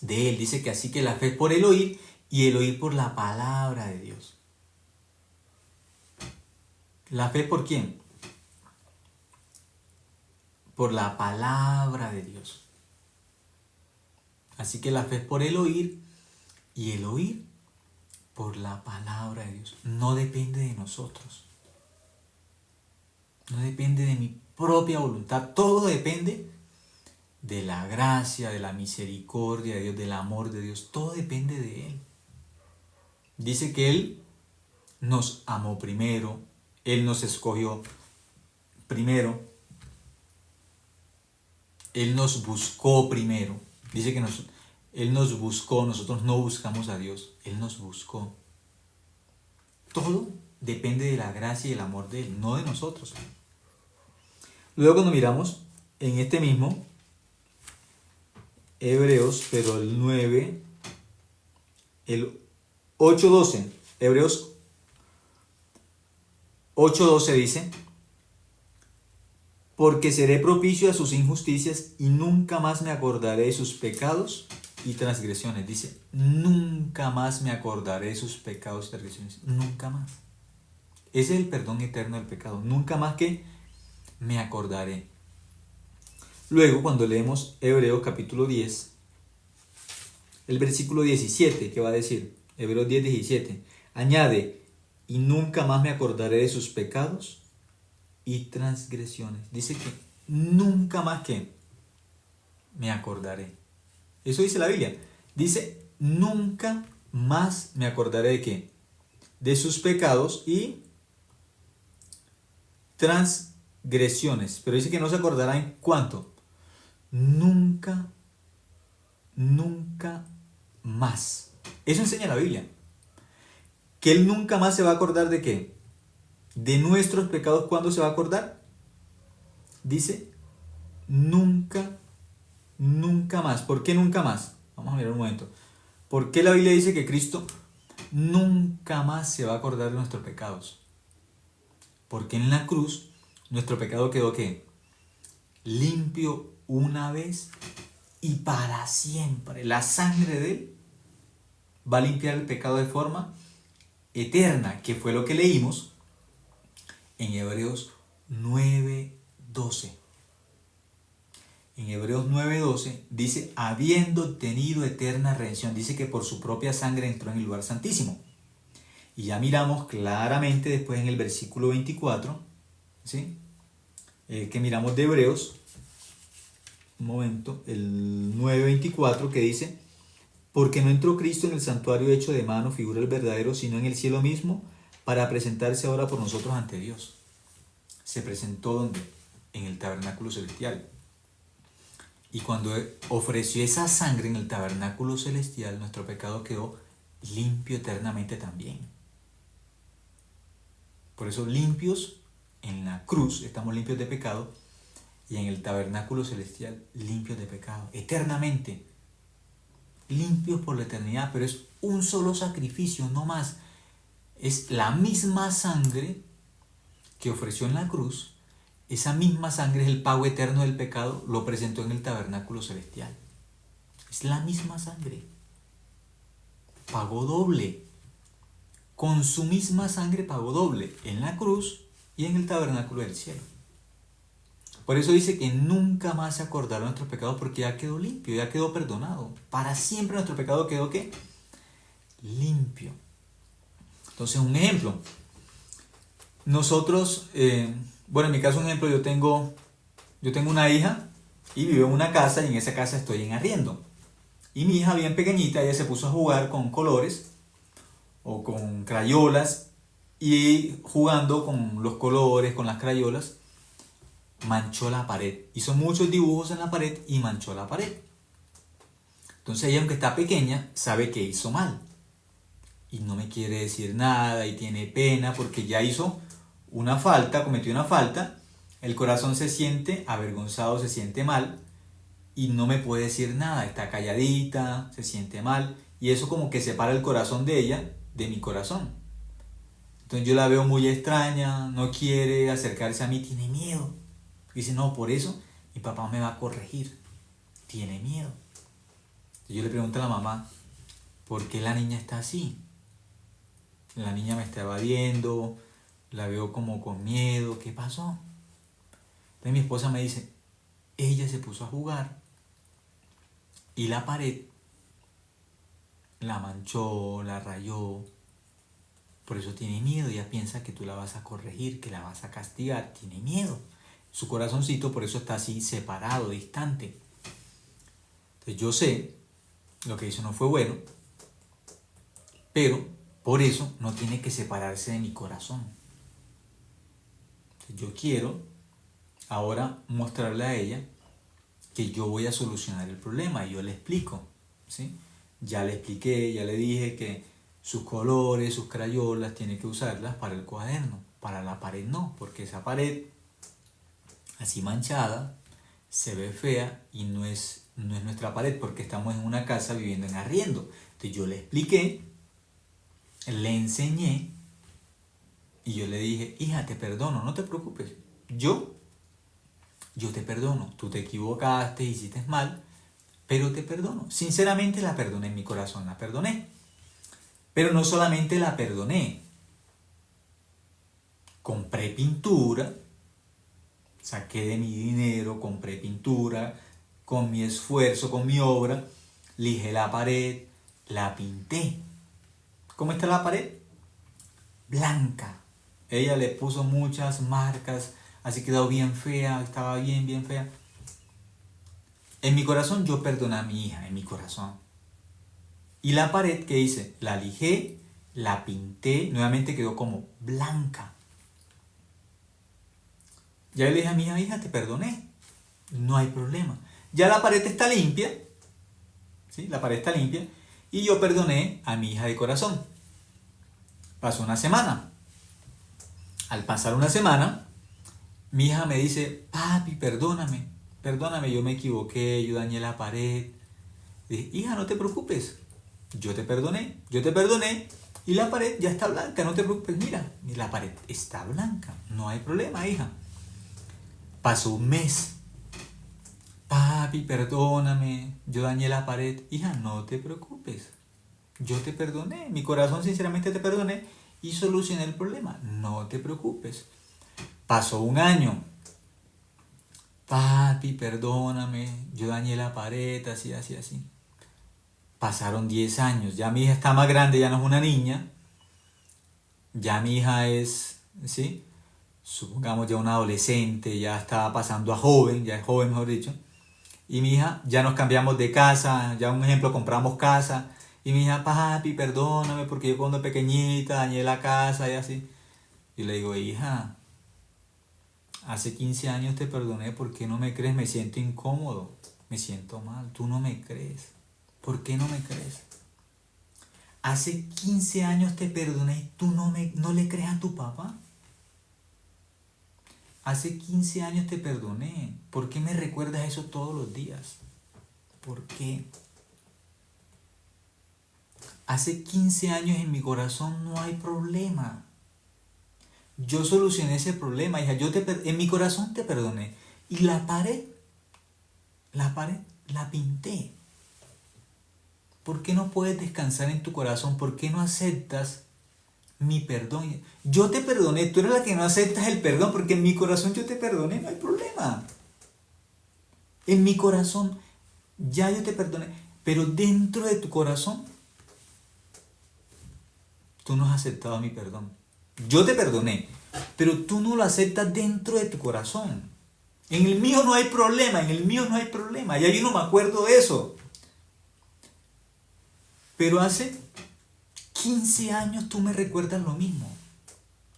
De Él. Dice que así que la fe es por el oír y el oír por la palabra de Dios. ¿La fe por quién? Por la palabra de Dios. Así que la fe es por el oír y el oír por la palabra de Dios. No depende de nosotros. No depende de mi propia voluntad. Todo depende de la gracia, de la misericordia de Dios, del amor de Dios. Todo depende de Él. Dice que Él nos amó primero. Él nos escogió primero. Él nos buscó primero. Dice que Él nos buscó, nosotros no buscamos a Dios. Él nos buscó. Todo depende de la gracia y el amor de Él, no de nosotros. Luego, cuando miramos en este mismo Hebreos, pero el 9, el 8:12, Hebreos 8:12 dice: porque seré propicio a sus injusticias y nunca más me acordaré de sus pecados y transgresiones. Dice, nunca más me acordaré de sus pecados y transgresiones. Nunca más. Ese es el perdón eterno del pecado. Nunca más que me acordaré. Luego, cuando leemos Hebreos capítulo 10, el versículo 17, ¿qué va a decir? Hebreos 10, 17. Añade, y nunca más me acordaré de sus pecados y transgresiones. Dice que nunca más que me acordaré. Eso dice la Biblia. Dice, nunca más me acordaré de qué? De sus pecados y transgresiones. Pero dice que no se acordará en cuánto. Nunca, nunca más. Eso enseña la Biblia. Que Él nunca más se va a acordar de qué. De nuestros pecados. ¿Cuándo se va a acordar? Dice, nunca, nunca más. ¿Por qué nunca más? Vamos a mirar un momento. ¿Por qué la Biblia dice que Cristo nunca más se va a acordar de nuestros pecados? Porque en la cruz nuestro pecado quedó ¿qué? Limpio una vez y para siempre. La sangre de Él va a limpiar el pecado de forma eterna, que fue lo que leímos en Hebreos 9:12. En Hebreos 9:12 dice, habiendo obtenido eterna redención, dice que por su propia sangre entró en el lugar santísimo. Y ya miramos claramente después en el versículo 24, ¿sí? Que miramos de Hebreos, un momento, el 9:24 que dice, porque no entró Cristo en el santuario hecho de mano, figura el verdadero, sino en el cielo mismo, para presentarse ahora por nosotros ante Dios. Se presentó ¿dónde? En el tabernáculo celestial. Y cuando ofreció esa sangre en el tabernáculo celestial, nuestro pecado quedó limpio eternamente también. Por eso limpios en la cruz, estamos limpios de pecado, y en el tabernáculo celestial limpios de pecado, eternamente. Limpios por la eternidad, pero es un solo sacrificio, no más. Es la misma sangre que ofreció en la cruz, esa misma sangre es el pago eterno del pecado, lo presentó en el tabernáculo celestial. Es la misma sangre. Pagó doble. Con su misma sangre pagó doble en la cruz y en el tabernáculo del cielo. Por eso dice que nunca más se acordaron nuestros pecados porque ya quedó limpio, ya quedó perdonado. Para siempre nuestro pecado quedó ¿qué? Limpio. Entonces, un ejemplo. Nosotros, bueno, en mi caso, un ejemplo, yo tengo una hija y vivo en una casa y en esa casa estoy en arriendo. Y mi hija bien pequeñita, ella se puso a jugar con colores o con crayolas y jugando con los colores, con las crayolas, manchó la pared. Hizo muchos dibujos en la pared y manchó la pared. Entonces ella, aunque está pequeña, sabe que hizo mal. Y no me quiere decir nada y tiene pena porque ya hizo una falta, cometió una falta. El corazón se siente avergonzado, se siente mal y no me puede decir nada. Está calladita, se siente mal y eso como que separa el corazón de ella de mi corazón. Entonces yo la veo muy extraña, no quiere acercarse a mí, tiene miedo. Dice, no, por eso mi papá me va a corregir. Tiene miedo. Y yo le pregunto a la mamá, ¿por qué la niña está así? La niña me está evadiendo, la veo como con miedo, ¿qué pasó? Entonces mi esposa me dice, ella se puso a jugar y la pared la manchó, la rayó. Por eso tiene miedo, ella piensa que tú la vas a corregir, que la vas a castigar, tiene miedo. Su corazoncito por eso está así separado, distante. Entonces yo sé, lo que hizo no fue bueno, pero por eso no tiene que separarse de mi corazón. Entonces yo quiero ahora mostrarle a ella que yo voy a solucionar el problema y yo le explico, ¿sí? Ya le expliqué, ya le dije que sus colores, sus crayolas, tiene que usarlas para el cuaderno, para la pared no, porque esa pared así manchada se ve fea y no es nuestra pared porque estamos en una casa viviendo en arriendo. Entonces yo le expliqué, le enseñé y yo le dije, hija, te perdono, no te preocupes, yo te perdono, tú te equivocaste, hiciste mal, pero te perdono. Sinceramente la perdoné en mi corazón, la perdoné. Pero no solamente la perdoné, compré pintura, saqué de mi dinero, compré pintura, con mi esfuerzo, con mi obra, lijé la pared, la pinté. ¿Cómo está la pared? Blanca. Ella le puso muchas marcas, así quedó bien fea, estaba bien fea. En mi corazón yo perdoné a mi hija, en mi corazón. Y la pared, ¿qué hice? La lijé, la pinté, nuevamente quedó como blanca. Ya le dije a mi hija, te perdoné, no hay problema. Ya la pared está limpia, ¿sí? La pared está limpia y yo perdoné a mi hija de corazón. Pasó una semana. Al pasar una semana, mi hija me dice, papi, perdóname, yo me equivoqué, yo dañé la pared. Dije, hija, no te preocupes, yo te perdoné y la pared ya está blanca, no te preocupes, mira, la pared está blanca, no hay problema, hija. Pasó un mes. Papi, perdóname, yo dañé la pared. Hija, no te preocupes, yo te perdoné, mi corazón sinceramente te perdoné y solucioné el problema, no te preocupes. Pasó un año. Papi, perdóname, yo dañé la pared, así. Pasaron 10 años, ya mi hija está más grande, ya no es una niña. Ya mi hija es, ¿sí? Supongamos ya una adolescente, ya está pasando a joven, ya es joven mejor dicho. Y mi hija, ya nos cambiamos de casa, ya un ejemplo, compramos casa. Y mi hija, papi, perdóname porque yo cuando pequeñita dañé la casa y así. Y le digo, hija, hace 15 años te perdoné, ¿por qué no me crees? Me siento incómodo. me siento mal, tú no me crees. ¿Por qué no me crees? Hace 15 años te perdoné y tú no le crees a tu papá. Hace 15 años te perdoné. ¿Por qué me recuerdas eso todos los días? ¿Por qué? Hace 15 años en mi corazón no hay problema. Yo solucioné ese problema, hija. En mi corazón te perdoné. Y la pared, la pinté. ¿Por qué no puedes descansar en tu corazón? ¿Por qué no aceptas mi perdón? Yo te perdoné, tú eres la que no aceptas el perdón, porque en mi corazón yo te perdoné, no hay problema. En mi corazón ya yo te perdoné, pero dentro de tu corazón tú no has aceptado mi perdón. Yo te perdoné, pero tú no lo aceptas dentro de tu corazón. En el mío no hay problema, en el mío no hay problema. Ya yo no me acuerdo de eso. Pero hace 15 años tú me recuerdas lo mismo.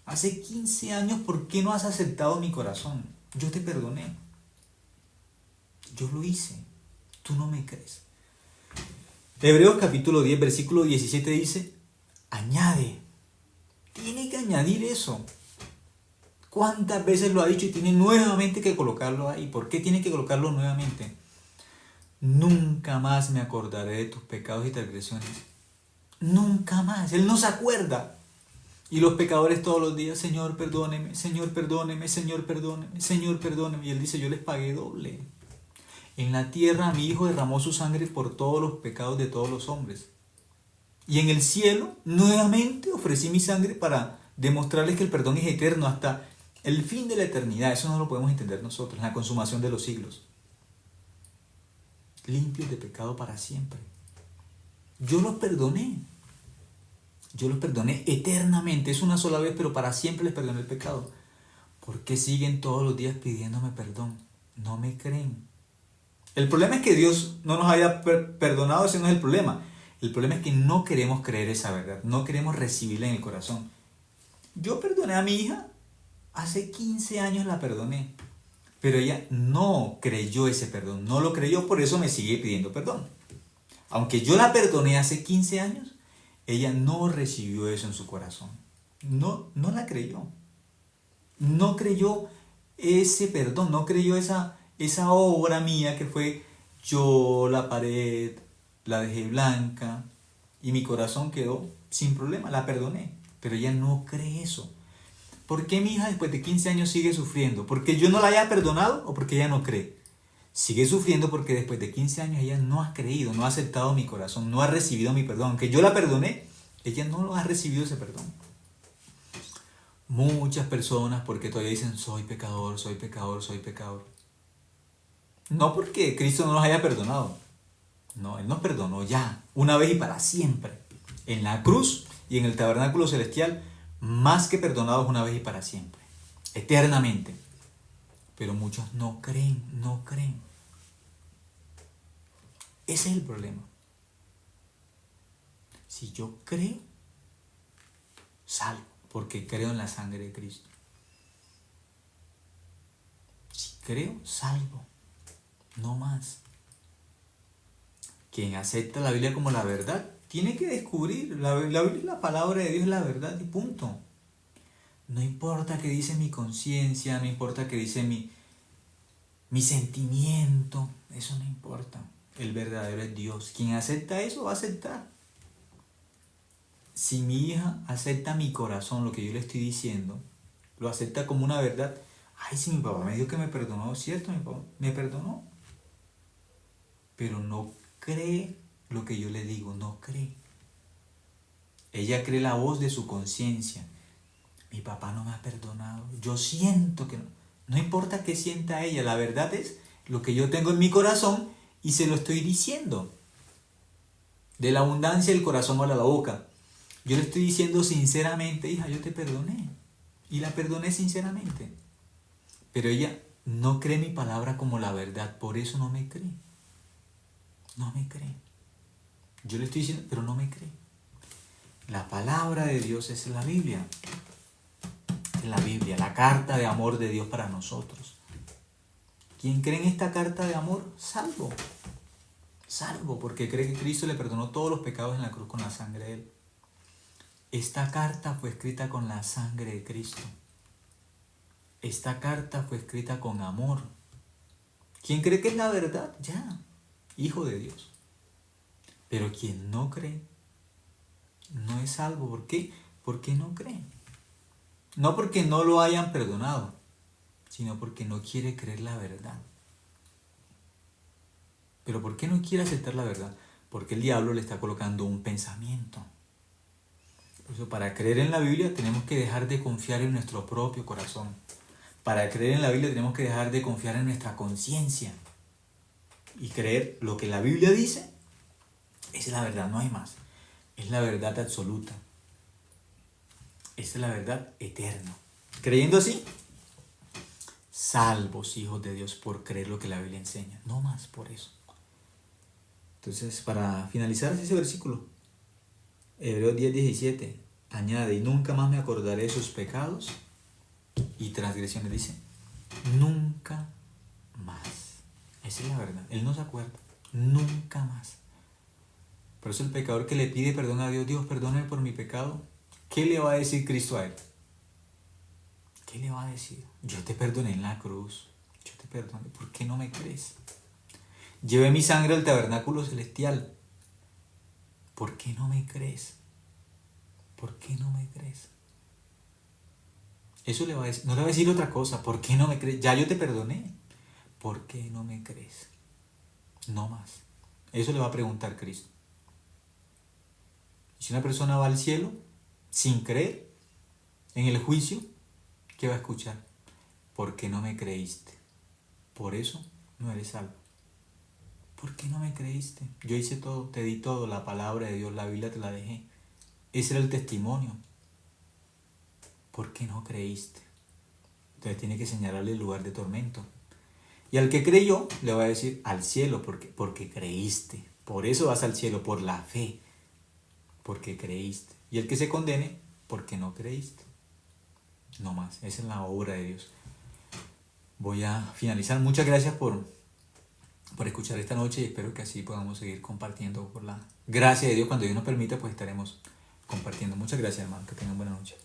Hace 15 años, ¿por qué no has aceptado mi corazón? Yo te perdoné. Yo lo hice. Tú no me crees. Hebreos capítulo 10, versículo 17 dice, añade. Tiene que añadir eso. ¿Cuántas veces lo ha dicho y tiene nuevamente que colocarlo ahí? ¿Por qué tiene que colocarlo nuevamente? Nunca más me acordaré de tus pecados y transgresiones. Nunca más. Él no se acuerda. Y los pecadores todos los días, Señor, perdóneme, Señor, perdóneme, Señor, perdóneme, Señor, perdóneme. Y Él dice, yo les pagué doble. En la tierra mi Hijo derramó su sangre por todos los pecados de todos los hombres. Y en el cielo, nuevamente ofrecí mi sangre para demostrarles que el perdón es eterno hasta el fin de la eternidad. Eso no lo podemos entender nosotros, en la consumación de los siglos. Limpios de pecado para siempre. Yo los perdoné. Yo los perdoné eternamente. Es una sola vez, pero para siempre les perdoné el pecado. ¿Por qué siguen todos los días pidiéndome perdón? No me creen. El problema es que Dios no nos haya perdonado, ese no es el problema. El problema es que no queremos creer esa verdad. No queremos recibirla en el corazón. Yo perdoné a mi hija. Hace 15 años la perdoné. Pero ella no creyó ese perdón. No lo creyó, por eso me sigue pidiendo perdón. Aunque yo la perdoné hace 15 años, ella no recibió eso en su corazón. No la creyó. No creyó ese perdón, no creyó esa obra mía que fue yo la pared, la dejé blanca y mi corazón quedó sin problema, la perdoné. Pero ella no cree eso. ¿Por qué mi hija después de 15 años sigue sufriendo? ¿Porque yo no la haya perdonado o porque ella no cree? Sigue sufriendo porque después de 15 años ella no ha creído, no ha aceptado mi corazón, no ha recibido mi perdón. Aunque yo la perdoné, ella no ha recibido ese perdón. Muchas personas porque todavía dicen soy pecador, soy pecador, soy pecador. No porque Cristo no nos haya perdonado. No, Él nos perdonó ya, una vez y para siempre. En la cruz y en el tabernáculo celestial, más que perdonados una vez y para siempre. Eternamente. Pero muchos no creen, no creen. Ese es el problema. Si yo creo, salvo, porque creo en la sangre de Cristo. Si creo, salvo. No más. Quien acepta la Biblia como la verdad, tiene que descubrir. La Biblia es la palabra de Dios, es la verdad y punto. No importa qué dice mi conciencia, no importa qué dice mi sentimiento, eso no importa. El verdadero es Dios. Quien acepta eso va a aceptar. Si mi hija acepta mi corazón, lo que yo le estoy diciendo, lo acepta como una verdad. Ay, si mi papá me dijo que me perdonó, ¿cierto? Mi papá me perdonó. Pero no cree lo que yo le digo, no cree. Ella cree la voz de su conciencia. Mi papá no me ha perdonado. Yo siento que no. No importa qué sienta ella, la verdad es lo que yo tengo en mi corazón y se lo estoy diciendo. De la abundancia del corazón habla la boca. Yo le estoy diciendo sinceramente, hija, yo te perdoné. Y la perdoné sinceramente. Pero ella no cree mi palabra como la verdad, por eso no me cree. No me cree. Yo le estoy diciendo, pero no me cree. La palabra de Dios es la Biblia. Es la Biblia, la carta de amor de Dios para nosotros. Quien cree en esta carta de amor, salvo. Salvo, porque cree que Cristo le perdonó todos los pecados en la cruz con la sangre de Él. Esta carta fue escrita con la sangre de Cristo. Esta carta fue escrita con amor. Quien cree que es la verdad, ya, hijo de Dios. Pero quien no cree, no es salvo. ¿Por qué? Porque no cree. No porque no lo hayan perdonado, sino porque no quiere creer la verdad. ¿Pero por qué no quiere aceptar la verdad? Porque el diablo le está colocando un pensamiento. Por eso, para creer en la Biblia tenemos que dejar de confiar en nuestro propio corazón. Para creer en la Biblia tenemos que dejar de confiar en nuestra conciencia y creer lo que la Biblia dice. Esa es la verdad, no hay más. Es la verdad absoluta. Esa es la verdad eterna. Creyendo así, salvos hijos de Dios por creer lo que la Biblia enseña. No más por eso. Entonces, para finalizar ese versículo, Hebreos 10:17 añade: y nunca más me acordaré de sus pecados y transgresiones. Dice, nunca más. Esa es la verdad. Él no se acuerda. Nunca más. Por eso el pecador que le pide perdón a Dios, Dios, perdóname por mi pecado, ¿qué le va a decir Cristo a él? ¿Qué le va a decir? Yo te perdoné en la cruz. Yo te perdoné. ¿Por qué no me crees? Llevé mi sangre al tabernáculo celestial. ¿Por qué no me crees? ¿Por qué no me crees? Eso le va a decir. No le va a decir otra cosa. ¿Por qué no me crees? Ya yo te perdoné. ¿Por qué no me crees? No más. Eso le va a preguntar Cristo. Si una persona va al cielo sin creer, en el juicio, ¿qué va a escuchar? ¿Por qué no me creíste? Por eso no eres salvo. ¿Por qué no me creíste? Yo hice todo, te di todo, la palabra de Dios, la Biblia te la dejé. Ese era el testimonio. ¿Por qué no creíste? Entonces tiene que señalarle el lugar de tormento. Y al que creyó, le va a decir al cielo, porque creíste. Por eso vas al cielo, por la fe. Porque creíste. Y el que se condene, porque no creíste. No más. Esa es la obra de Dios. Voy a finalizar. Muchas gracias por escuchar esta noche y espero que así podamos seguir compartiendo por la gracia de Dios. Cuando Dios nos permita, pues estaremos compartiendo. Muchas gracias, hermano. Que tengan buena noche.